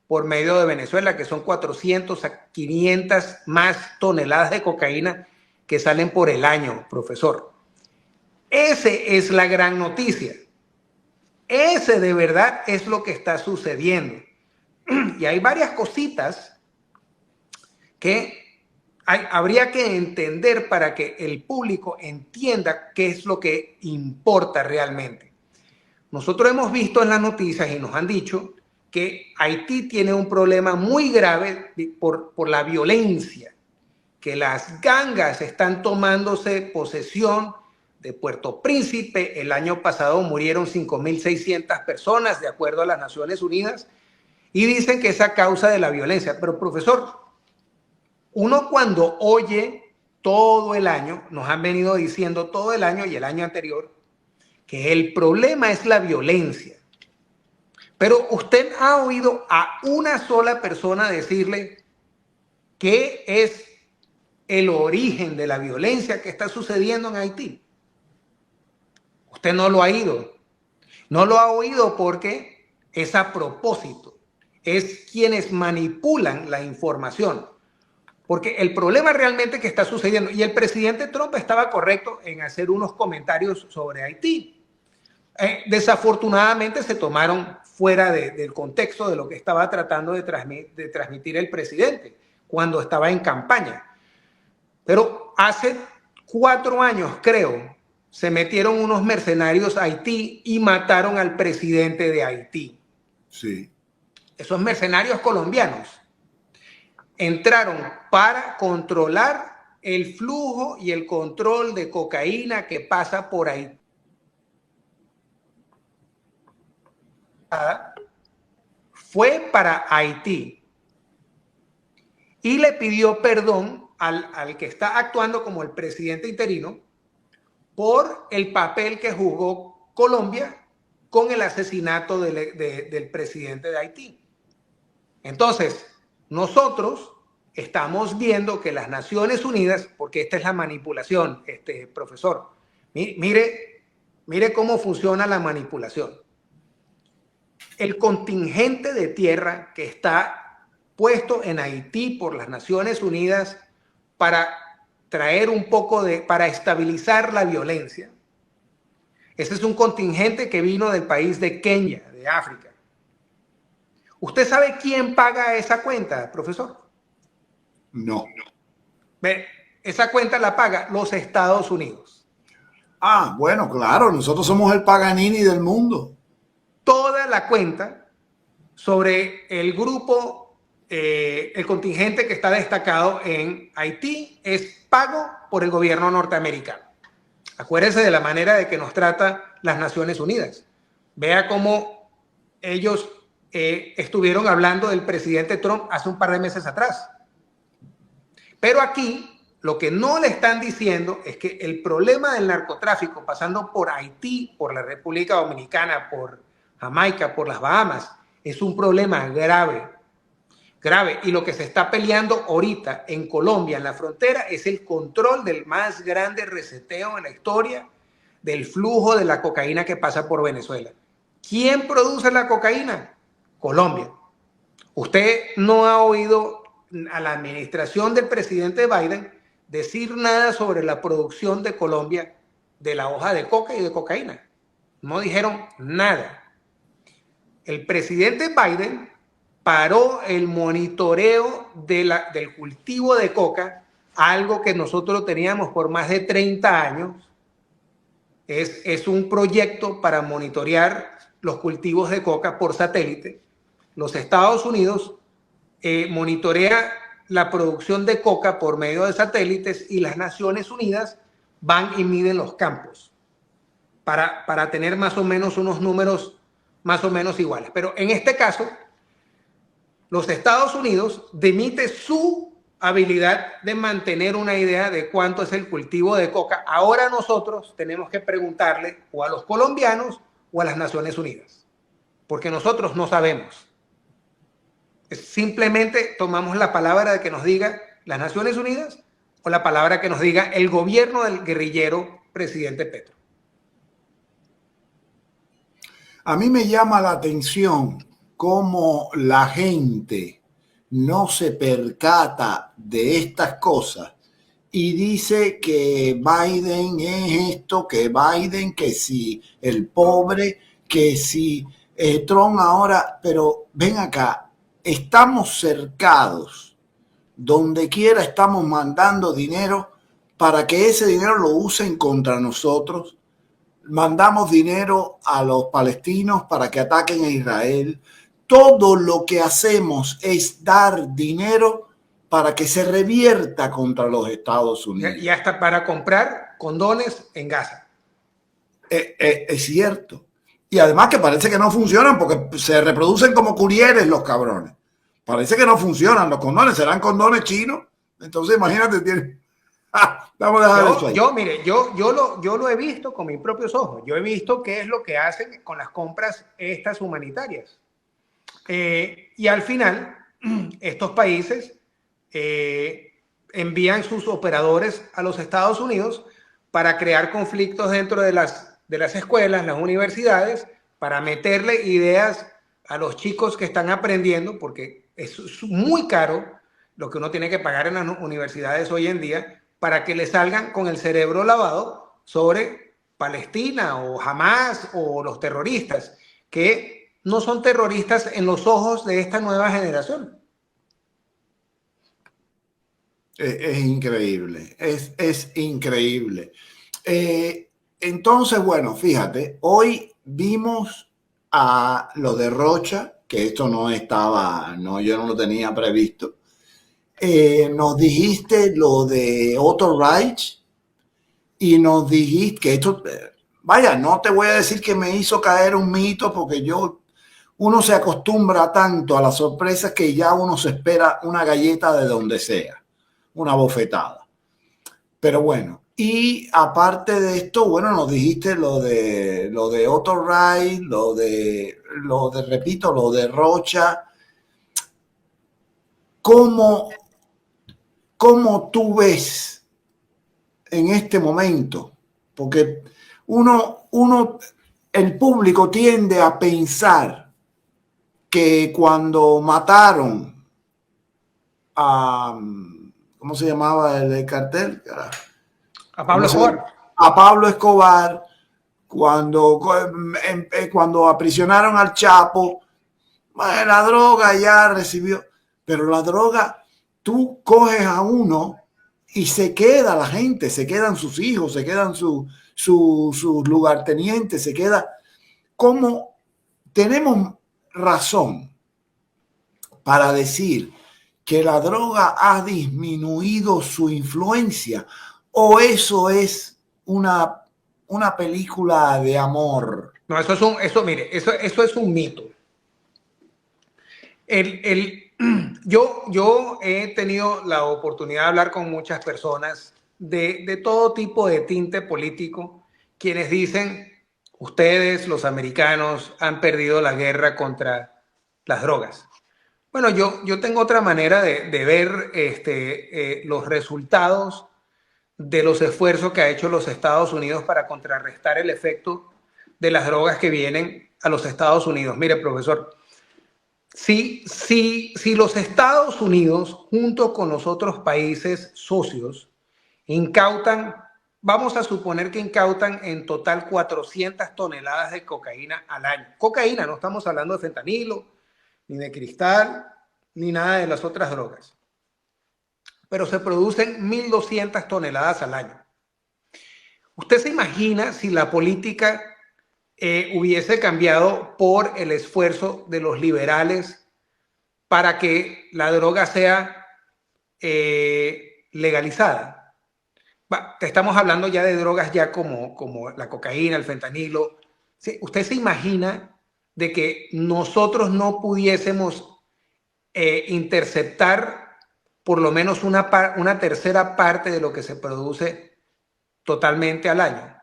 S2: por medio de Venezuela, que son 400 a 500 más toneladas de cocaína que salen por el año, profesor. Esa es la gran noticia. Ese de verdad es lo que está sucediendo. Y hay varias cositas que habría que entender para que el público entienda qué es lo que importa realmente. Nosotros hemos visto en las noticias y nos han dicho que Haití tiene un problema muy grave por la violencia, que las gangas están tomándose posesión de Puerto Príncipe. El año pasado murieron 5,600 personas, de acuerdo a las Naciones Unidas, y dicen que es a causa de la violencia. Pero, profesor, uno cuando oye todo el año, nos han venido diciendo todo el año y el año anterior, que el problema es la violencia. Pero usted ha oído a una sola persona decirle qué es el origen de la violencia que está sucediendo en Haití. Usted no lo ha oído. No lo ha oído porque es a propósito. Es quienes manipulan la información. Porque el problema realmente que está sucediendo, y el presidente Trump estaba correcto en hacer unos comentarios sobre Haití. Desafortunadamente se tomaron fuera del contexto de lo que estaba tratando de transmitir el presidente cuando estaba en campaña. Pero hace 4 años, creo, se metieron unos mercenarios a Haití y mataron al presidente de Haití.
S1: Sí.
S2: Esos mercenarios colombianos entraron para controlar el flujo y el control de cocaína que pasa por Haití. Fue para Haití y le pidió perdón al que está actuando como el presidente interino por el papel que jugó Colombia con el asesinato del presidente de Haití. Entonces, nosotros estamos viendo que las Naciones Unidas, porque esta es la manipulación, profesor, mire cómo funciona la manipulación. El contingente de tierra que está puesto en Haití por las Naciones Unidas para traer un poco para estabilizar la violencia. Ese es un contingente que vino del país de Kenia, de África. ¿Usted sabe quién paga esa cuenta, profesor?
S1: No.
S2: Esa cuenta la paga los Estados Unidos.
S1: Ah, bueno, claro, nosotros somos el Paganini del mundo.
S2: Toda la cuenta sobre el grupo, el contingente que está destacado en Haití es pago por el gobierno norteamericano. Acuérdese de la manera de que nos trata las Naciones Unidas. Vea cómo ellos estuvieron hablando del presidente Trump hace un par de meses atrás. Pero aquí lo que no le están diciendo es que el problema del narcotráfico, pasando por Haití, por la República Dominicana, por Jamaica, por las Bahamas, es un problema grave, grave. Y lo que se está peleando ahorita en Colombia, en la frontera, es el control del más grande reseteo en la historia del flujo de la cocaína que pasa por Venezuela. ¿Quién produce la cocaína? Colombia. Usted no ha oído a la administración del presidente Biden decir nada sobre la producción de Colombia de la hoja de coca y de cocaína. No dijeron nada. El presidente Biden paró el monitoreo del cultivo de coca, algo que nosotros teníamos por más de 30 años. Es un proyecto para monitorear los cultivos de coca por satélite. Los Estados Unidos monitorea la producción de coca por medio de satélites y las Naciones Unidas van y miden los campos para tener más o menos unos números más o menos iguales. Pero en este caso, los Estados Unidos demite su habilidad de mantener una idea de cuánto es el cultivo de coca. Ahora nosotros tenemos que preguntarle o a los colombianos o a las Naciones Unidas, porque nosotros no sabemos. Simplemente tomamos la palabra de que nos diga las Naciones Unidas o la palabra que nos diga el gobierno del guerrillero presidente Petro.
S1: A mí me llama la atención cómo la gente no se percata de estas cosas y dice que Biden es esto, que Biden, que si el pobre, que si Trump ahora, pero ven acá, estamos cercados, donde quiera estamos mandando dinero para que ese dinero lo usen contra nosotros. Mandamos dinero a los palestinos para que ataquen a Israel. Todo lo que hacemos es dar dinero para que se revierta contra los Estados Unidos.
S2: Y hasta para comprar condones en Gaza.
S1: Es cierto. Y además que parece que no funcionan porque se reproducen como curieres los cabrones. Parece que no funcionan los condones. ¿Serán condones chinos? Entonces imagínate, tiene... Vamos a dejar eso ahí.
S2: Yo lo he visto con mis propios ojos. Yo he visto qué es lo que hacen con las compras estas humanitarias. Y al final, estos países envían sus operadores a los Estados Unidos para crear conflictos dentro de las escuelas, las universidades, para meterle ideas a los chicos que están aprendiendo, porque es muy caro lo que uno tiene que pagar en las universidades hoy en día, para que le salgan con el cerebro lavado sobre Palestina o Hamas o los terroristas, que no son terroristas en los ojos de esta nueva generación.
S1: Es increíble, es increíble. Entonces, bueno, fíjate, hoy vimos a lo de Rocha, que esto no estaba, yo no lo tenía previsto. Nos dijiste lo de Otto Reich y nos dijiste que esto, vaya, no te voy a decir que me hizo caer un mito porque uno se acostumbra tanto a las sorpresas que ya uno se espera una galleta de donde sea, una bofetada. Pero bueno, y aparte de esto, bueno, nos dijiste lo de Otto Reich, lo de Rocha. ¿Cómo tú ves en este momento? Porque el público tiende a pensar que cuando mataron a, ¿cómo se llamaba el cartel?
S2: A Pablo Escobar.
S1: A Pablo Escobar, cuando aprisionaron al Chapo, bueno, la droga ya recibió, pero la droga... Tú coges a uno y se queda la gente, se quedan sus hijos, se quedan su lugarteniente, se queda. ¿Cómo tenemos razón para decir que la droga ha disminuido su influencia? ¿O eso es una película de amor?
S2: No, mire, eso es un mito. Yo he tenido la oportunidad de hablar con muchas personas de todo tipo de tinte político, quienes dicen, ustedes, los americanos, han perdido la guerra contra las drogas. Bueno, yo tengo otra manera de ver los resultados de los esfuerzos que ha hecho los Estados Unidos para contrarrestar el efecto de las drogas que vienen a los Estados Unidos. Mire, profesor, si los Estados Unidos, junto con los otros países socios, incautan, vamos a suponer que incautan en total 400 toneladas de cocaína al año. Cocaína, no estamos hablando de fentanilo, ni de cristal, ni nada de las otras drogas. Pero se producen 1.200 toneladas al año. ¿Usted se imagina si la política hubiese cambiado por el esfuerzo de los liberales para que la droga sea legalizada? Estamos hablando ya de drogas ya como la cocaína, el fentanilo. ¿Sí? ¿Usted se imagina de que nosotros no pudiésemos interceptar por lo menos una tercera parte de lo que se produce totalmente al año?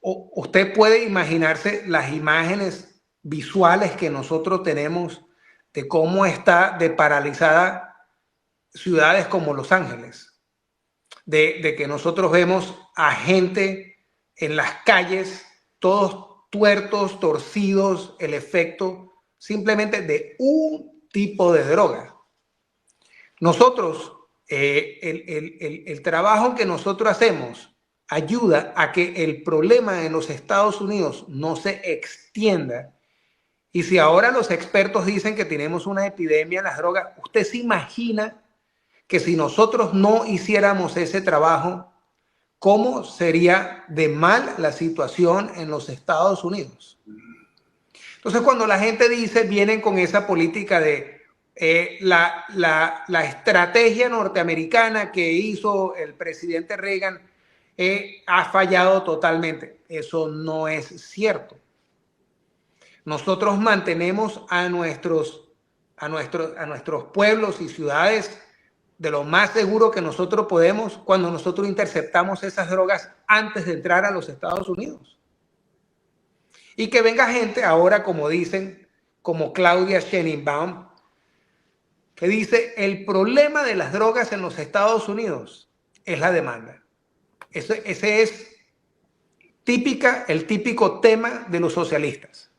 S2: Usted puede imaginarse las imágenes visuales que nosotros tenemos de cómo está de paralizada ciudades como Los Ángeles, de que nosotros vemos a gente en las calles, todos tuertos, torcidos, el efecto simplemente de un tipo de droga. Nosotros, el trabajo que nosotros hacemos ayuda a que el problema en los Estados Unidos no se extienda. Y si ahora los expertos dicen que tenemos una epidemia en las drogas, ¿usted se imagina que si nosotros no hiciéramos ese trabajo, cómo sería de mal la situación en los Estados Unidos? Entonces, cuando la gente dice, vienen con esa política de la estrategia norteamericana que hizo el presidente Reagan ha fallado totalmente. Eso no es cierto. Nosotros mantenemos a nuestros pueblos y ciudades de lo más seguro que nosotros podemos cuando nosotros interceptamos esas drogas antes de entrar a los Estados Unidos. Y que venga gente ahora, como dicen, como Claudia Sheinbaum, que dice, el problema de las drogas en los Estados Unidos es la demanda. Ese es el típico tema de los socialistas.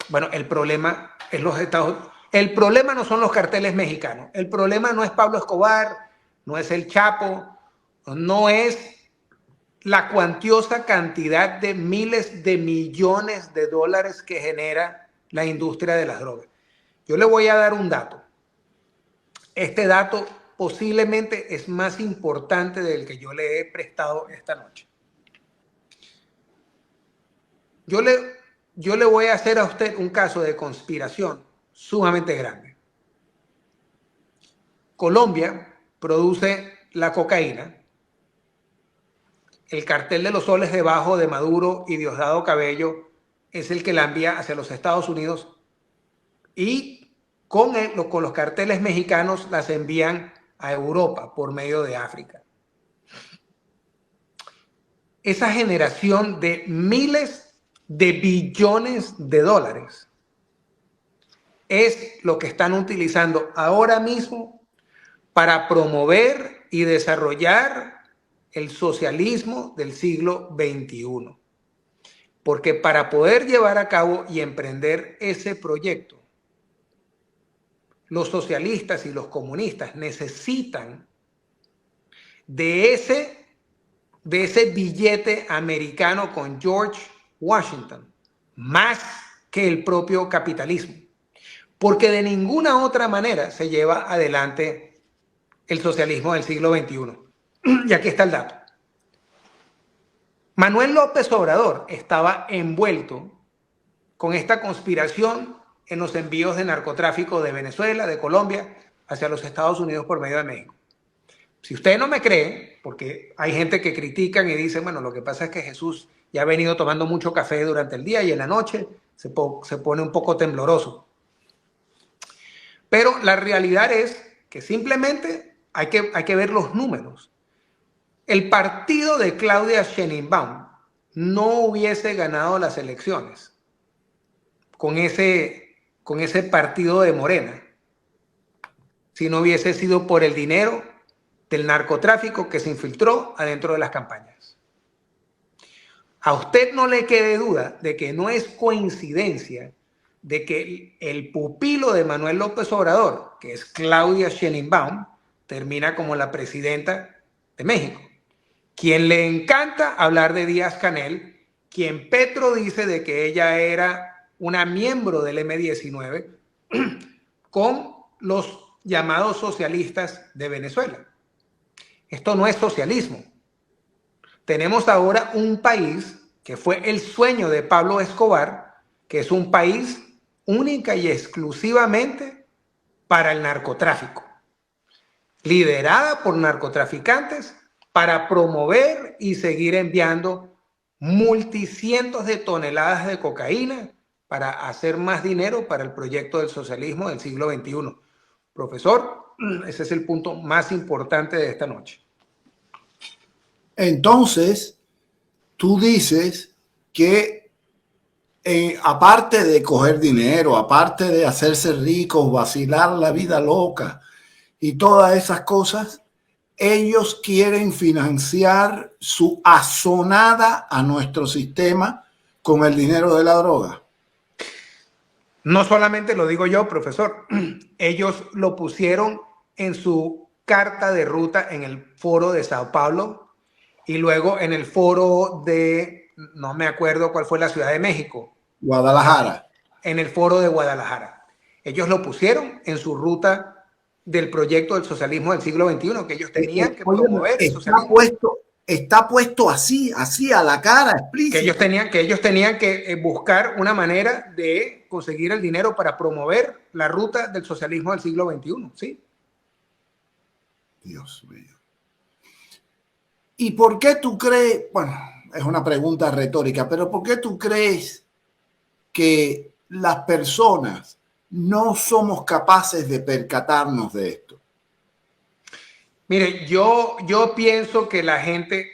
S2: Bueno, el problema es los Estados Unidos. El problema no son los carteles mexicanos. El problema no es Pablo Escobar, no es el Chapo, no es la cuantiosa cantidad de miles de millones de dólares que genera la industria de las drogas. Yo le voy a dar un dato. Este dato posiblemente es más importante del que yo le he prestado esta noche. Yo le voy a hacer a usted un caso de conspiración sumamente grande. Colombia produce la cocaína. El cartel de los soles debajo de Maduro y Diosdado Cabello es el que la envía hacia los Estados Unidos y con los carteles mexicanos las envían a Europa por medio de África. Esa generación de miles de billones de dólares es lo que están utilizando ahora mismo para promover y desarrollar el socialismo del siglo XXI. Porque para poder llevar a cabo y emprender ese proyecto, los socialistas y los comunistas necesitan de ese billete americano con George Washington, más que el propio capitalismo. Porque de ninguna otra manera se lleva adelante el socialismo del siglo XXI. Y aquí está el dato. Manuel López Obrador estaba envuelto con esta conspiración en los envíos de narcotráfico de Venezuela, de Colombia, hacia los Estados Unidos por medio de México. Si usted no me cree, porque hay gente que critican y dice, bueno, lo que pasa es que Jesús ya ha venido tomando mucho café durante el día y en la noche se pone un poco tembloroso. Pero la realidad es que simplemente hay que ver los números. El partido de Claudia Sheinbaum no hubiese ganado las elecciones con ese partido de Morena si no hubiese sido por el dinero del narcotráfico que se infiltró adentro de las campañas. A usted no le quede duda de que no es coincidencia de que el pupilo de Manuel López Obrador, que es Claudia Sheinbaum, termina como la presidenta de México. Quien le encanta hablar de Díaz-Canel, quien Petro dice de que ella era una miembro del M-19 con los llamados socialistas de Venezuela. Esto no es socialismo. Tenemos ahora un país que fue el sueño de Pablo Escobar, que es un país única y exclusivamente para el narcotráfico, liderada por narcotraficantes para promover y seguir enviando multicientos de toneladas de cocaína para hacer más dinero para el proyecto del socialismo del siglo XXI. Profesor, ese es el punto más importante de esta noche.
S1: Entonces, tú dices que aparte de coger dinero, aparte de hacerse ricos, vacilar la vida loca y todas esas cosas, ellos quieren financiar su azonada a nuestro sistema con el dinero de la droga.
S2: No solamente lo digo yo, profesor, ellos lo pusieron en su carta de ruta en el foro de Sao Paulo y luego en el foro de, no me acuerdo cuál fue la Ciudad de México.
S1: Guadalajara.
S2: En el foro de Guadalajara. Ellos lo pusieron en su ruta del proyecto del socialismo del siglo XXI, que ellos tenían que promover el socialismo.
S1: Está puesto así a la cara, explícito.
S2: Que ellos tenían que buscar una manera de conseguir el dinero para promover la ruta del socialismo del siglo XXI, ¿sí?
S1: Dios mío. ¿Y por qué tú crees, bueno, es una pregunta retórica, pero por qué tú crees que las personas no somos capaces de percatarnos de esto?
S2: Mire, yo pienso que la gente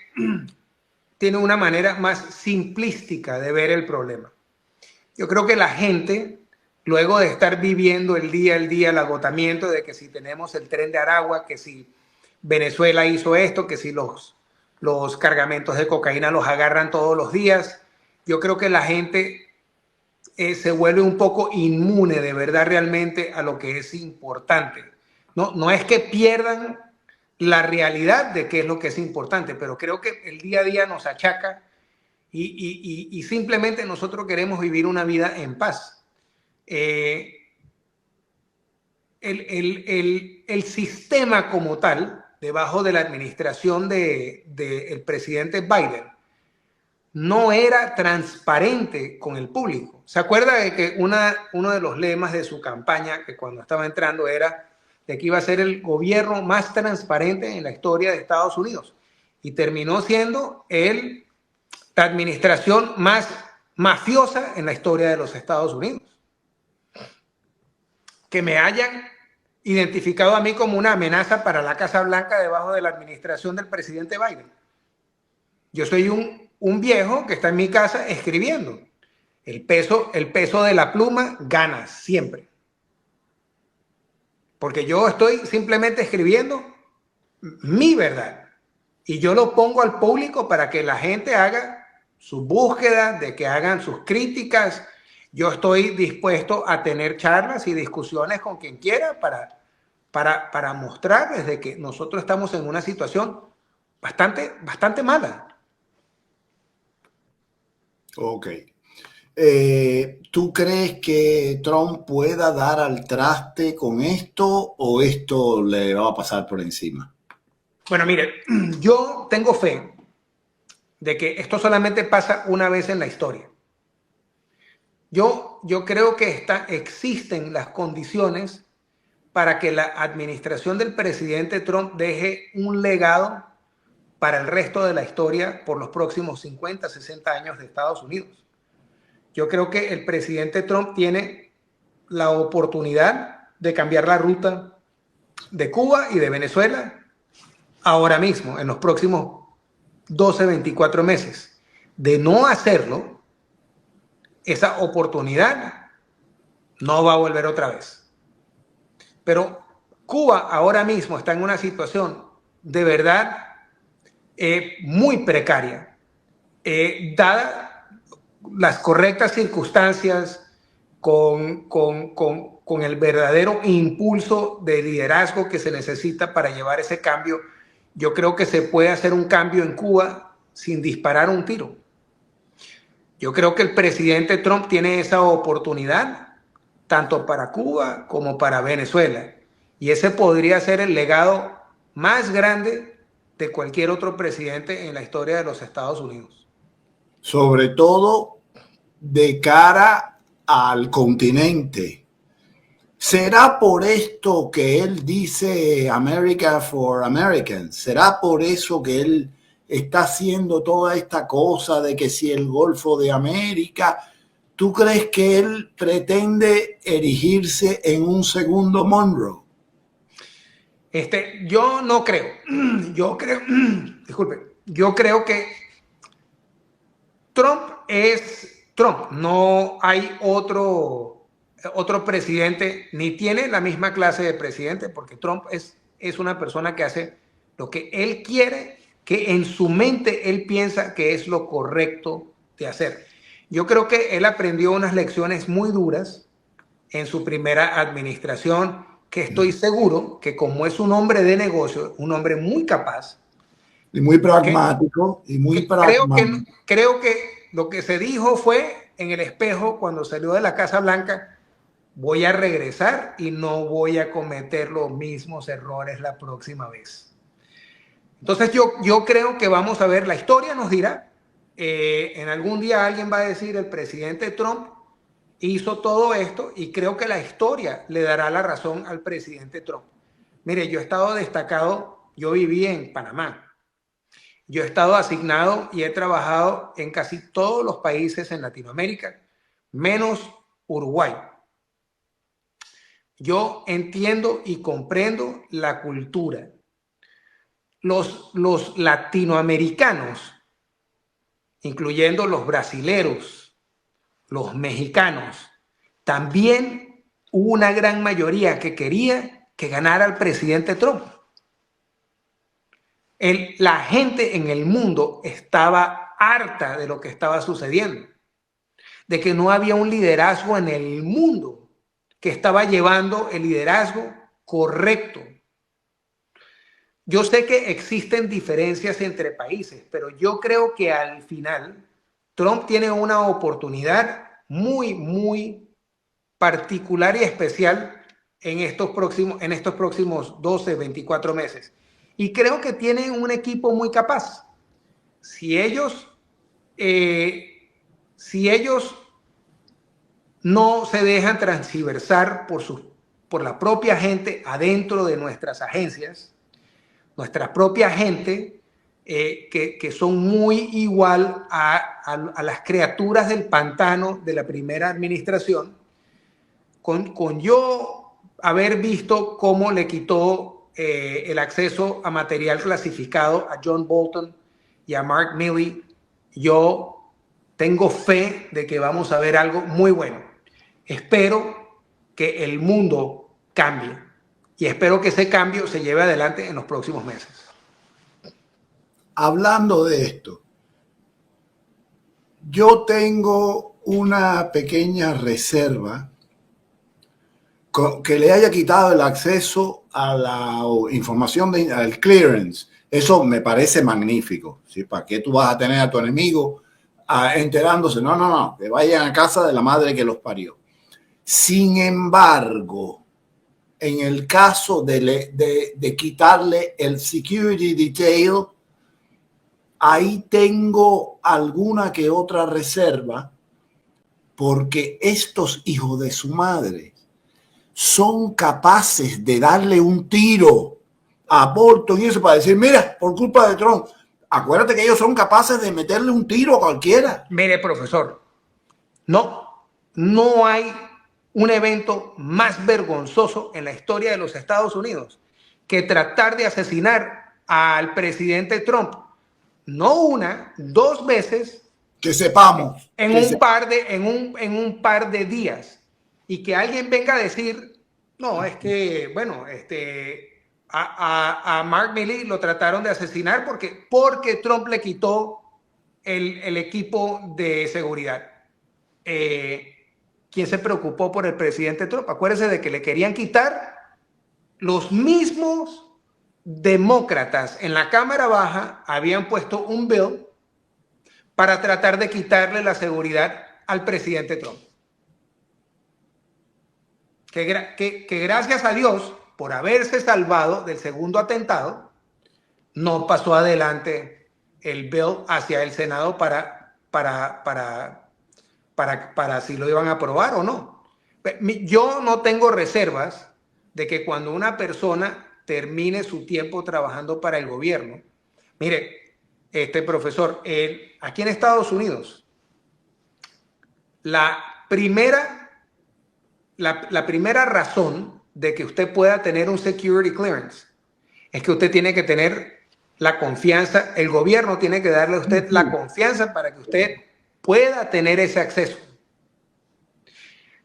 S2: tiene una manera más simplística de ver el problema. Yo creo que la gente, luego de estar viviendo el día, el agotamiento de que si tenemos el tren de Aragua, que si Venezuela hizo esto, que si los cargamentos de cocaína los agarran todos los días, yo creo que la gente se vuelve un poco inmune de verdad realmente a lo que es importante. No es que pierdan la realidad de qué es lo que es importante, pero creo que el día a día nos achaca y simplemente nosotros queremos vivir una vida en paz. El sistema como tal, debajo de la administración del presidente Biden, no era transparente con el público. ¿Se acuerda de que uno de los lemas de su campaña, que cuando estaba entrando era de que iba a ser el gobierno más transparente en la historia de Estados Unidos? Y terminó siendo la administración más mafiosa en la historia de los Estados Unidos. Que me hayan identificado a mí como una amenaza para la Casa Blanca debajo de la administración del presidente Biden. Yo soy un viejo que está en mi casa escribiendo. El peso de la pluma gana siempre. Porque yo estoy simplemente escribiendo mi verdad. Y yo lo pongo al público para que la gente haga su búsqueda, de que hagan sus críticas. Yo estoy dispuesto a tener charlas y discusiones con quien quiera para mostrarles de que nosotros estamos en una situación bastante mala.
S1: Ok. ¿Tú crees que Trump pueda dar al traste con esto o esto le va a pasar por encima?
S2: Bueno, mire, yo tengo fe de que esto solamente pasa una vez en la historia. Yo creo que existen las condiciones para que la administración del presidente Trump deje un legado para el resto de la historia por los próximos 50, 60 años de Estados Unidos. Yo creo que el presidente Trump tiene la oportunidad de cambiar la ruta de Cuba y de Venezuela ahora mismo, en los próximos 12, 24 meses. De no hacerlo, esa oportunidad no va a volver otra vez. Pero Cuba ahora mismo está en una situación de verdad muy precaria, dada las correctas circunstancias, con el verdadero impulso de liderazgo que se necesita para llevar ese cambio. Yo creo que se puede hacer un cambio en Cuba sin disparar un tiro. Yo creo que el presidente Trump tiene esa oportunidad tanto para Cuba como para Venezuela. Y ese podría ser el legado más grande de cualquier otro presidente en la historia de los Estados Unidos.
S1: Sobre todo de cara al continente. ¿Será por esto que él dice America for Americans? ¿Será por eso que él está haciendo toda esta cosa de que si el Golfo de América? ¿Tú crees que él pretende erigirse en un segundo Monroe?
S2: Yo no creo. Yo creo que Trump es Trump. No hay otro presidente, ni tiene la misma clase de presidente, porque Trump es una persona que hace lo que él quiere, que en su mente él piensa que es lo correcto de hacer. Yo creo que él aprendió unas lecciones muy duras en su primera administración, que estoy seguro que, como es un hombre de negocio, un hombre muy capaz
S1: y muy pragmático,
S2: creo que lo que se dijo fue en el espejo cuando salió de la Casa Blanca: voy a regresar y no voy a cometer los mismos errores la próxima vez. Entonces yo creo que vamos a ver, la historia nos dirá, en algún día alguien va a decir el presidente Trump hizo todo esto, y creo que la historia le dará la razón al presidente Trump. Mire, yo he estado destacado, yo viví en Panamá, yo he estado asignado y he trabajado en casi todos los países en Latinoamérica, menos Uruguay. Yo entiendo y comprendo la cultura. Los latinoamericanos, incluyendo los brasileros, los mexicanos, también hubo una gran mayoría que quería que ganara el presidente Trump. La gente en el mundo estaba harta de lo que estaba sucediendo, de que no había un liderazgo en el mundo que estaba llevando el liderazgo correcto. Yo sé que existen diferencias entre países, pero yo creo que al final Trump tiene una oportunidad muy, muy particular y especial en estos próximos 12, 24 meses. Y creo que tienen un equipo muy capaz. Si ellos no se dejan transversar por la propia gente adentro de nuestras agencias, nuestra propia gente, que son muy igual a las criaturas del pantano de la primera administración, con yo haber visto cómo le quitó el acceso a material clasificado a John Bolton y a Mark Milley, yo tengo fe de que vamos a ver algo muy bueno. Espero que el mundo cambie y espero que ese cambio se lleve adelante en los próximos meses.
S1: Hablando de esto, yo tengo una pequeña reserva que le haya quitado el acceso a la información al clearance. Eso me parece magnífico, ¿sí? ¿Para qué tú vas a tener a tu enemigo enterándose? No, que vayan a casa de la madre que los parió. Sin embargo, en el caso de quitarle el security detail, ahí tengo alguna que otra reserva, porque estos hijos de su madre son capaces de darle un tiro a Bolton y eso para decir, mira, por culpa de Trump. Acuérdate que ellos son capaces de meterle un tiro a cualquiera.
S2: Mire, profesor, no hay un evento más vergonzoso en la historia de los Estados Unidos que tratar de asesinar al presidente Trump. No una, dos veces.
S1: Que sepamos.
S2: En un par de días. Y que alguien venga a decir, no, es que, bueno, a Mark Milley lo trataron de asesinar porque Trump le quitó el equipo de seguridad. ¿Quién se preocupó por el presidente Trump? Acuérdense de que le querían quitar los mismos demócratas en la Cámara Baja, habían puesto un bill para tratar de quitarle la seguridad al presidente Trump. Que gracias a Dios, por haberse salvado del segundo atentado, no pasó adelante el bill hacia el Senado para si lo iban a aprobar o no. Yo no tengo reservas de que cuando una persona termine su tiempo trabajando para el gobierno, mire, profesor, aquí en Estados Unidos, la primera razón de que usted pueda tener un security clearance es que usted tiene que tener la confianza, el gobierno tiene que darle a usted la confianza para que usted pueda tener ese acceso.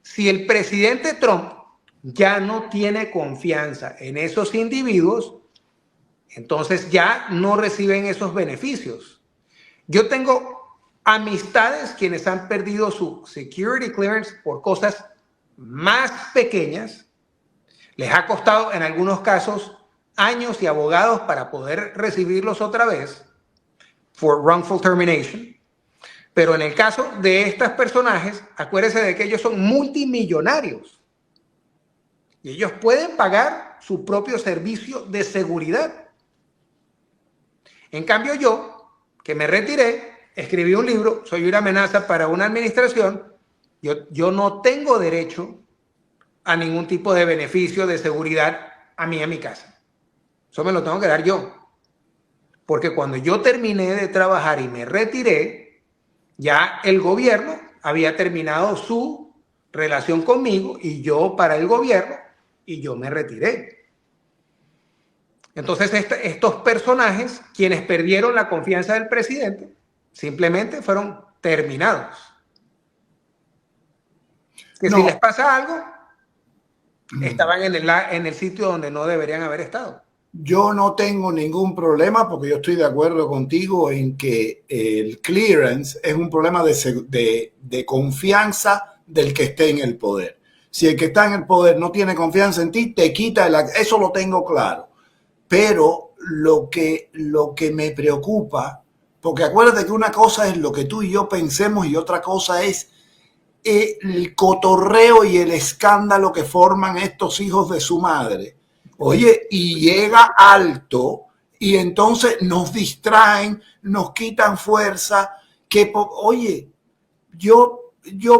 S2: Si el presidente Trump ya no tiene confianza en esos individuos, entonces ya no reciben esos beneficios. Yo tengo amistades quienes han perdido su security clearance por cosas más pequeñas. Les ha costado en algunos casos años y abogados para poder recibirlos otra vez for wrongful termination. Pero en el caso de estos personajes, acuérdense de que ellos son multimillonarios y ellos pueden pagar su propio servicio de seguridad. En cambio yo, que me retiré, escribí un libro, soy una amenaza para una administración, yo no tengo derecho a ningún tipo de beneficio de seguridad a mí en mi casa. Eso me lo tengo que dar yo. Porque cuando yo terminé de trabajar y me retiré, ya el gobierno había terminado su relación conmigo y yo para el gobierno y yo me retiré. Entonces estos personajes, quienes perdieron la confianza del presidente, simplemente fueron terminados. Que no. Si les pasa algo, estaban en el sitio donde no deberían haber estado.
S1: Yo no tengo ningún problema porque yo estoy de acuerdo contigo en que el clearance es un problema de confianza del que esté en el poder. Si el que está en el poder no tiene confianza en ti, te quita el acceso. Eso lo tengo claro. Pero lo que me preocupa, porque acuérdate que una cosa es lo que tú y yo pensemos y otra cosa es el cotorreo y el escándalo que forman estos hijos de su madre. Oye, y llega alto y entonces nos distraen, nos quitan fuerza. Oye, yo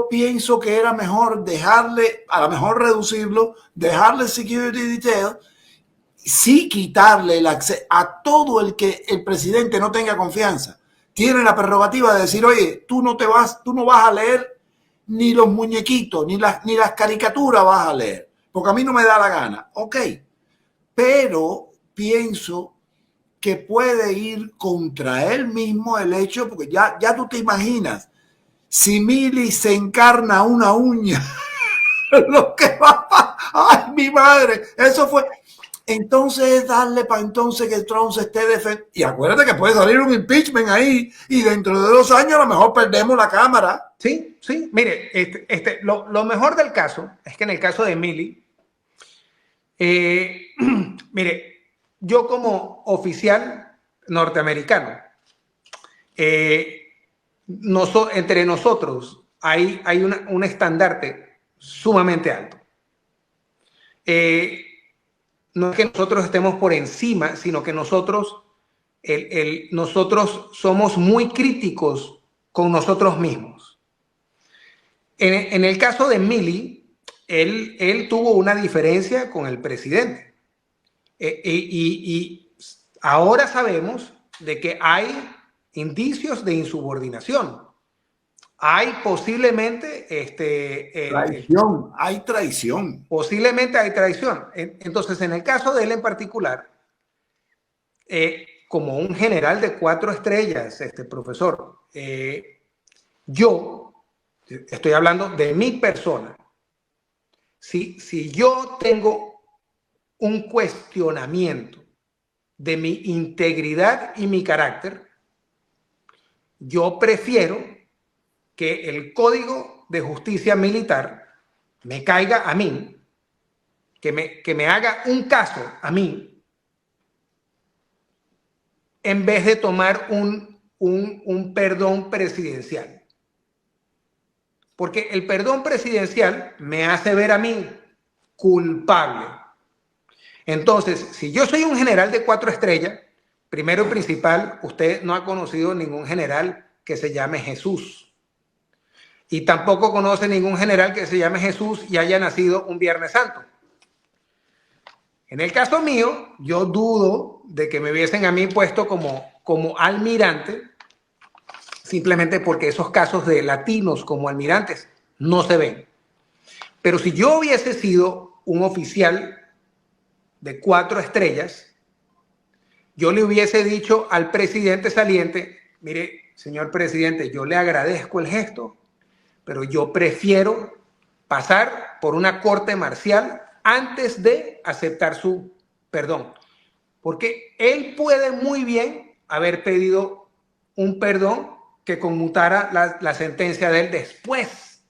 S1: pienso que era mejor dejarle, a lo mejor reducirlo, dejarle security detail, sí quitarle el acceso a todo el que el presidente no tenga confianza. Tiene la prerrogativa de decir, oye, tú no vas a leer ni los muñequitos, ni las caricaturas vas a leer, porque a mí no me da la gana. Ok. Pero pienso que puede ir contra él mismo el hecho, porque ya tú te imaginas, si Milley se encarna una uña, lo que va a... ¡Ay, mi madre! Eso fue... Entonces es darle para entonces que Trump se esté defendiendo. Y acuérdate que puede salir un impeachment ahí y dentro de 2 años a lo mejor perdemos la Cámara.
S2: Sí, sí. Mire, lo mejor del caso es que en el caso de Milley, mire, yo como oficial norteamericano, entre nosotros hay un estandarte sumamente alto. No es que nosotros estemos por encima, sino que nosotros nosotros somos muy críticos con nosotros mismos. En el caso de Milley, él tuvo una diferencia con el presidente. Y ahora sabemos de que hay indicios de insubordinación. Hay posiblemente
S1: traición, hay traición.
S2: Posiblemente hay traición. Entonces, en el caso de él en particular, como un general de 4 estrellas, profesor, yo estoy hablando de mi persona. Si yo tengo un cuestionamiento de mi integridad y mi carácter, yo prefiero que el Código de Justicia Militar me caiga a mí, que me haga un caso a mí, en vez de tomar un perdón presidencial. Porque el perdón presidencial me hace ver a mí culpable. Entonces, si yo soy un general de 4 estrellas, primero y principal, usted no ha conocido ningún general que se llame Jesús. Y tampoco conoce ningún general que se llame Jesús y haya nacido un Viernes Santo. En el caso mío, yo dudo de que me hubiesen a mí puesto como almirante, simplemente porque esos casos de latinos como almirantes no se ven. Pero si yo hubiese sido un oficial de 4 estrellas, yo le hubiese dicho al presidente saliente, mire, señor presidente, yo le agradezco el gesto, pero yo prefiero pasar por una corte marcial antes de aceptar su perdón. Porque él puede muy bien haber pedido un perdón que conmutara la sentencia de él después.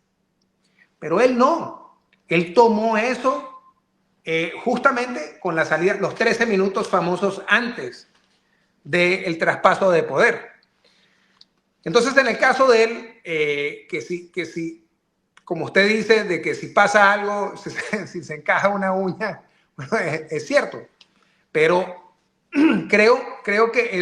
S2: Pero él no. Él tomó eso justamente con la salida, los 13 minutos famosos antes del traspaso de poder. Entonces, en el caso de él, que sí, como usted dice, de que si pasa algo, si se encaja una uña, bueno, es cierto. Pero creo que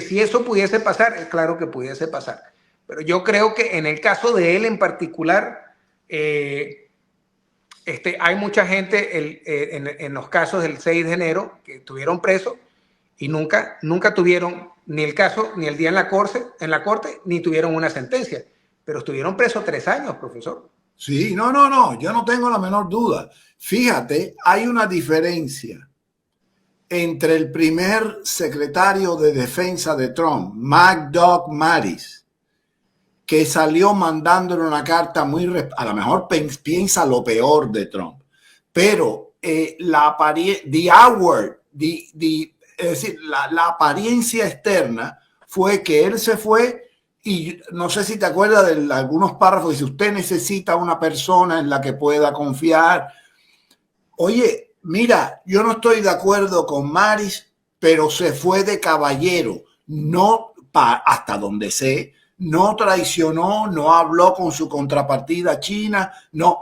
S2: si eso pudiese pasar, claro que pudiese pasar. Pero yo creo que en el caso de él en particular, hay mucha gente en los casos del 6 de enero que estuvieron presos y nunca tuvieron ni el caso, ni el día en la corte, ni tuvieron una sentencia. Pero estuvieron presos 3 años, profesor.
S1: Sí, no, yo no tengo la menor duda. Fíjate, hay una diferencia entre el primer secretario de defensa de Trump, McDuck Mattis, que salió mandándole una carta muy, a lo mejor piensa lo peor de Trump, pero la apariencia externa fue que él se fue. Y no sé si te acuerdas de algunos párrafos, dice, usted necesita una persona en la que pueda confiar. Oye, mira, yo no estoy de acuerdo con Mattis, pero se fue de caballero, no hasta donde sé, no traicionó, no habló con su contrapartida china, no.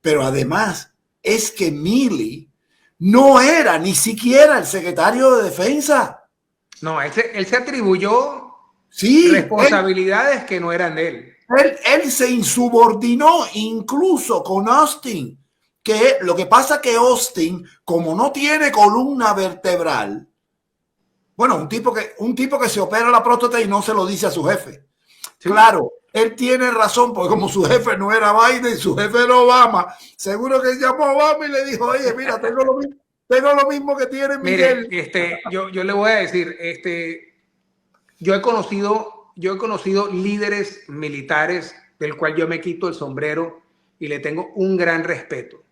S1: Pero además es que Milley no era ni siquiera el secretario de defensa.
S2: No, él se atribuyó responsabilidades que no eran de él.
S1: Él se insubordinó incluso con Austin, que lo que pasa que Austin, como no tiene columna vertebral, bueno, un tipo que se opera la próstata y no se lo dice a su jefe. Sí. Claro, él tiene razón, porque como su jefe no era Biden, su jefe era Obama, seguro que llamó a Obama y le dijo, oye, mira, tengo lo mismo que tiene Miguel.
S2: Mire, yo le voy a decir, yo he conocido líderes militares del cual yo me quito el sombrero y le tengo un gran respeto.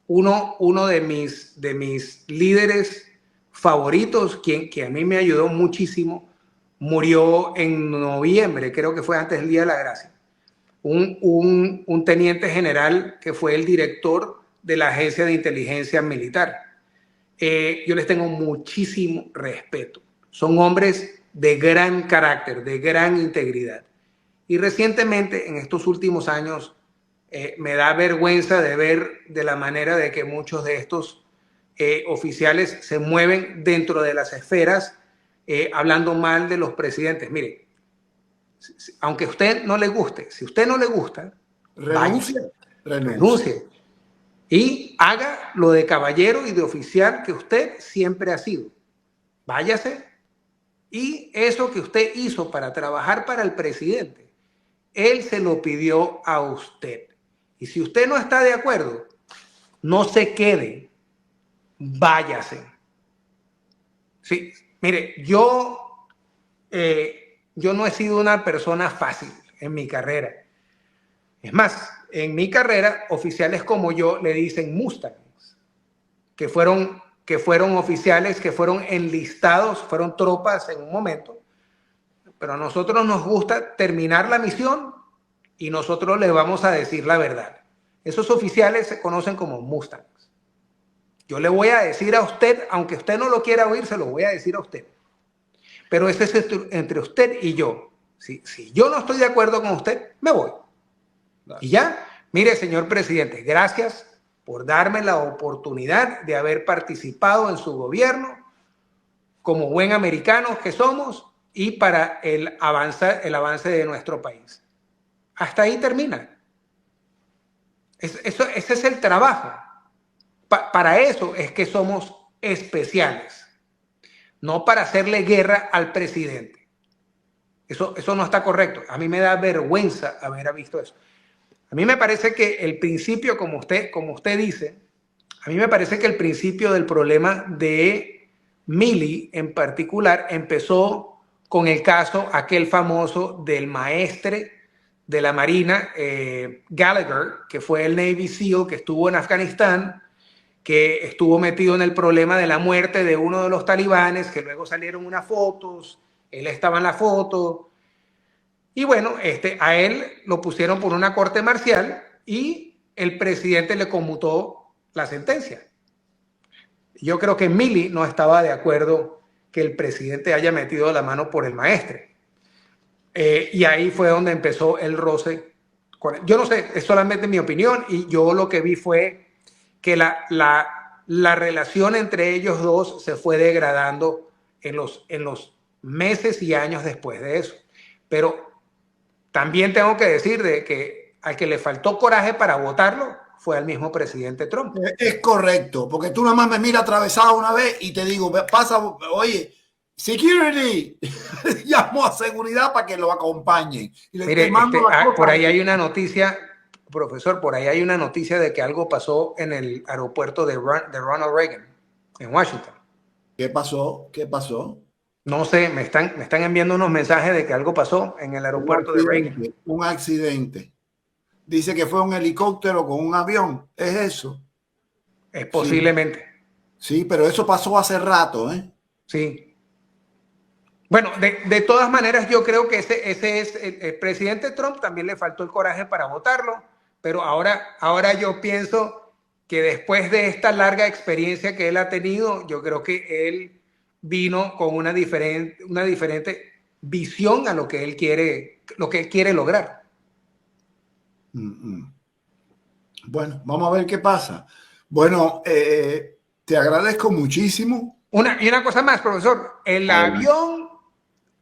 S2: Uno de mis líderes favoritos, que a mí me ayudó muchísimo, murió en noviembre, creo que fue antes del Día de la Gracia. Un teniente general que fue el director de la Agencia de Inteligencia Militar. Yo les tengo muchísimo respeto. Son hombres de gran carácter, de gran integridad. Y recientemente, en estos últimos años, me da vergüenza de ver de la manera de que muchos de estos oficiales se mueven dentro de las esferas hablando mal de los presidentes. Mire, aunque a usted no le guste, si a usted no le gusta, renuncie y haga lo de caballero y de oficial que usted siempre ha sido. Váyase, y eso que usted hizo para trabajar para el presidente, él se lo pidió a usted. Y si usted no está de acuerdo, no se quede, váyase. Sí, mire, yo no he sido una persona fácil en mi carrera. Es más, en mi carrera, oficiales como yo le dicen Mustangs, que fueron oficiales, que fueron enlistados, fueron tropas en un momento, pero a nosotros nos gusta terminar la misión y nosotros le vamos a decir la verdad. Esos oficiales se conocen como Mustangs. Yo le voy a decir a usted, aunque usted no lo quiera oír, se lo voy a decir a usted. Pero ese es entre usted y yo. Si yo no estoy de acuerdo con usted, me voy. Y ya, mire, señor presidente, gracias por darme la oportunidad de haber participado en su gobierno como buen americanos que somos y para el avance de nuestro país. Hasta ahí termina. Ese es el trabajo. Para eso es que somos especiales, no para hacerle guerra al presidente. Eso no está correcto. A mí me da vergüenza haber visto eso. A mí me parece que el principio, como usted dice, a mí me parece que el principio del problema de Milley en particular empezó con el caso aquel famoso del maestre de la Marina, Gallagher, que fue el Navy SEAL que estuvo en Afganistán, que estuvo metido en el problema de la muerte de uno de los talibanes, que luego salieron unas fotos, él estaba en la foto. Y bueno, a él lo pusieron por una corte marcial y el presidente le conmutó la sentencia. Yo creo que Milley no estaba de acuerdo que el presidente haya metido la mano por el maestre. Y ahí fue donde empezó el roce. Yo no sé, es solamente mi opinión, y yo lo que vi fue que la relación entre ellos dos se fue degradando en los meses y años después de eso. Pero también tengo que decir de que al que le faltó coraje para votarlo fue al mismo presidente Trump.
S1: Es correcto, porque tú nada más me miras atravesado una vez y te digo, pasa, oye, security, llamo a seguridad para que lo acompañen. Y
S2: mire, por ahí hay una noticia, profesor, por ahí hay una noticia de que algo pasó en el aeropuerto de Ronald Reagan, en Washington.
S1: ¿Qué pasó? ¿Qué pasó?
S2: No sé, me están enviando unos mensajes de que algo pasó en el aeropuerto de Reagan.
S1: Un accidente. Dice que fue un helicóptero con un avión. ¿Es eso?
S2: Es posiblemente.
S1: Sí, pero eso pasó hace rato, ¿eh?
S2: Sí. Bueno, de todas maneras, yo creo que ese es el presidente Trump, también le faltó el coraje para votarlo, pero ahora yo pienso que después de esta larga experiencia que él ha tenido, yo creo que él vino con una diferente visión a lo que él quiere lograr.
S1: Bueno, vamos a ver qué pasa. Bueno, te agradezco muchísimo.
S2: Y una cosa más, profesor. El avión,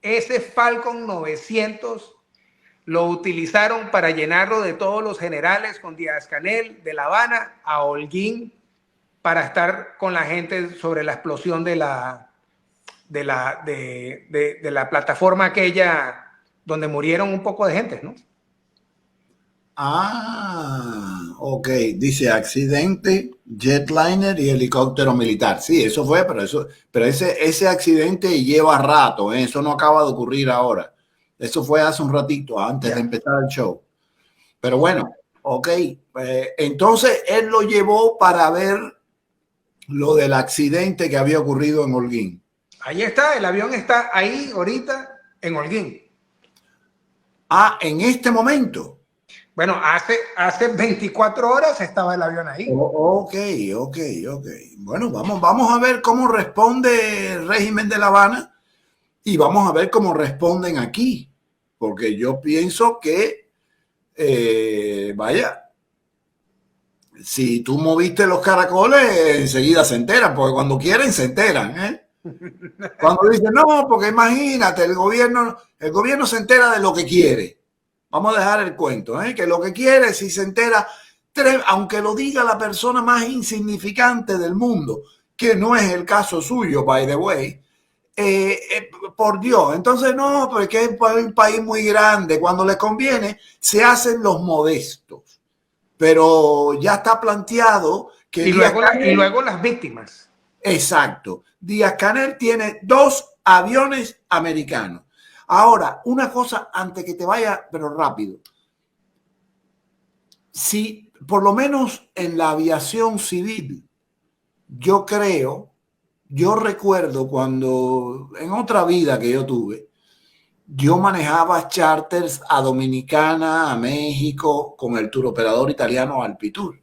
S2: ese Falcon 900, lo utilizaron para llenarlo de todos los generales con Díaz-Canel de La Habana a Holguín para estar con la gente sobre la explosión de la plataforma aquella donde murieron un poco de gente, ¿no?
S1: Ok. Dice accidente, jetliner y helicóptero militar. Sí, eso fue, pero ese accidente lleva rato, ¿eh? Eso no acaba de ocurrir ahora. Eso fue hace un ratito, antes de empezar el show. Pero bueno, ok. Entonces él lo llevó para ver lo del accidente que había ocurrido en Holguín.
S2: Ahí está, el avión está ahí ahorita en Holguín.
S1: En este momento.
S2: Bueno, hace 24 horas estaba el avión ahí.
S1: Ok. Bueno, vamos a ver cómo responde el régimen de La Habana y vamos a ver cómo responden aquí. Porque yo pienso que, vaya, si tú moviste los caracoles, enseguida se enteran, porque cuando quieren se enteran, ¿eh? Cuando dice, no, porque imagínate, el gobierno se entera de lo que quiere. Vamos a dejar el cuento, ¿eh? Que lo que quiere, si se entera, aunque lo diga la persona más insignificante del mundo, que no es el caso suyo, by the way, por Dios. Entonces, no, porque es un país muy grande. Cuando les conviene, se hacen los modestos. Pero ya está planteado que
S2: y luego las víctimas.
S1: Exacto. Díaz-Canel tiene 2 aviones americanos. Ahora, una cosa antes que te vaya, pero rápido. Si, por lo menos en la aviación civil, yo recuerdo cuando en otra vida que yo tuve, yo manejaba charters a Dominicana, a México, con el turoperador italiano Alpitur.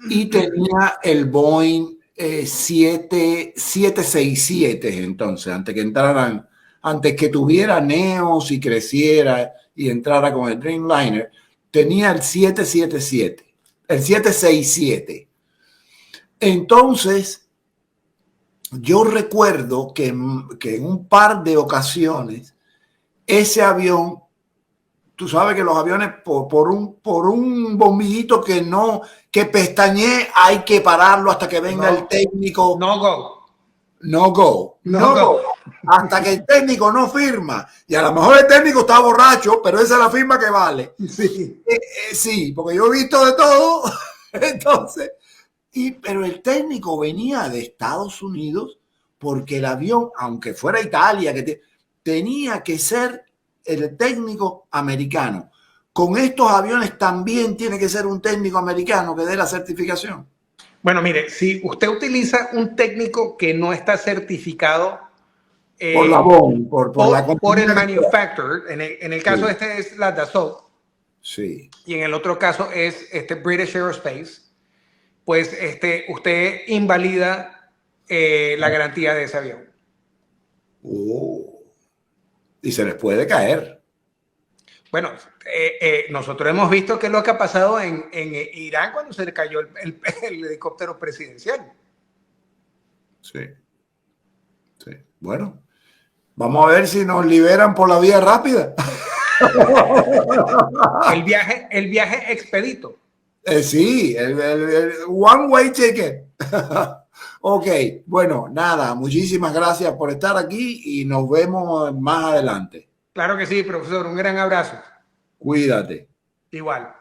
S1: Y tenía el Boeing 767 entonces, antes que tuviera Neos y creciera y entrara con el Dreamliner, tenía el 777, el 767. Entonces, yo recuerdo que en un par de ocasiones, ese avión, tú sabes que los aviones por un bombillito que pestañe, hay que pararlo hasta que venga el técnico.
S2: No go.
S1: No go. No go. Hasta que el técnico no firma. Y a lo mejor el técnico está borracho, pero esa es la firma que vale.
S2: Sí,
S1: sí, porque yo he visto de todo. Entonces, pero el técnico venía de Estados Unidos porque el avión, aunque fuera Italia, tenía que ser el técnico americano. Con estos aviones también tiene que ser un técnico americano que dé la certificación.
S2: Bueno, mire, si usted utiliza un técnico que no está certificado
S1: por la BOM,
S2: por el manufacturer, en el caso este es la Dassault,
S1: sí,
S2: y en el otro caso es British Aerospace, pues usted invalida la garantía de ese avión.
S1: Y se les puede caer.
S2: Bueno, nosotros hemos visto qué es lo que ha pasado en Irán cuando se le cayó el helicóptero presidencial.
S1: Sí. Sí. Bueno, vamos a ver si nos liberan por la vía rápida.
S2: El viaje expedito.
S1: Sí, el one way ticket. Ok, bueno, nada, muchísimas gracias por estar aquí y nos vemos más adelante.
S2: Claro que sí, profesor, un gran abrazo.
S1: Cuídate.
S2: Igual.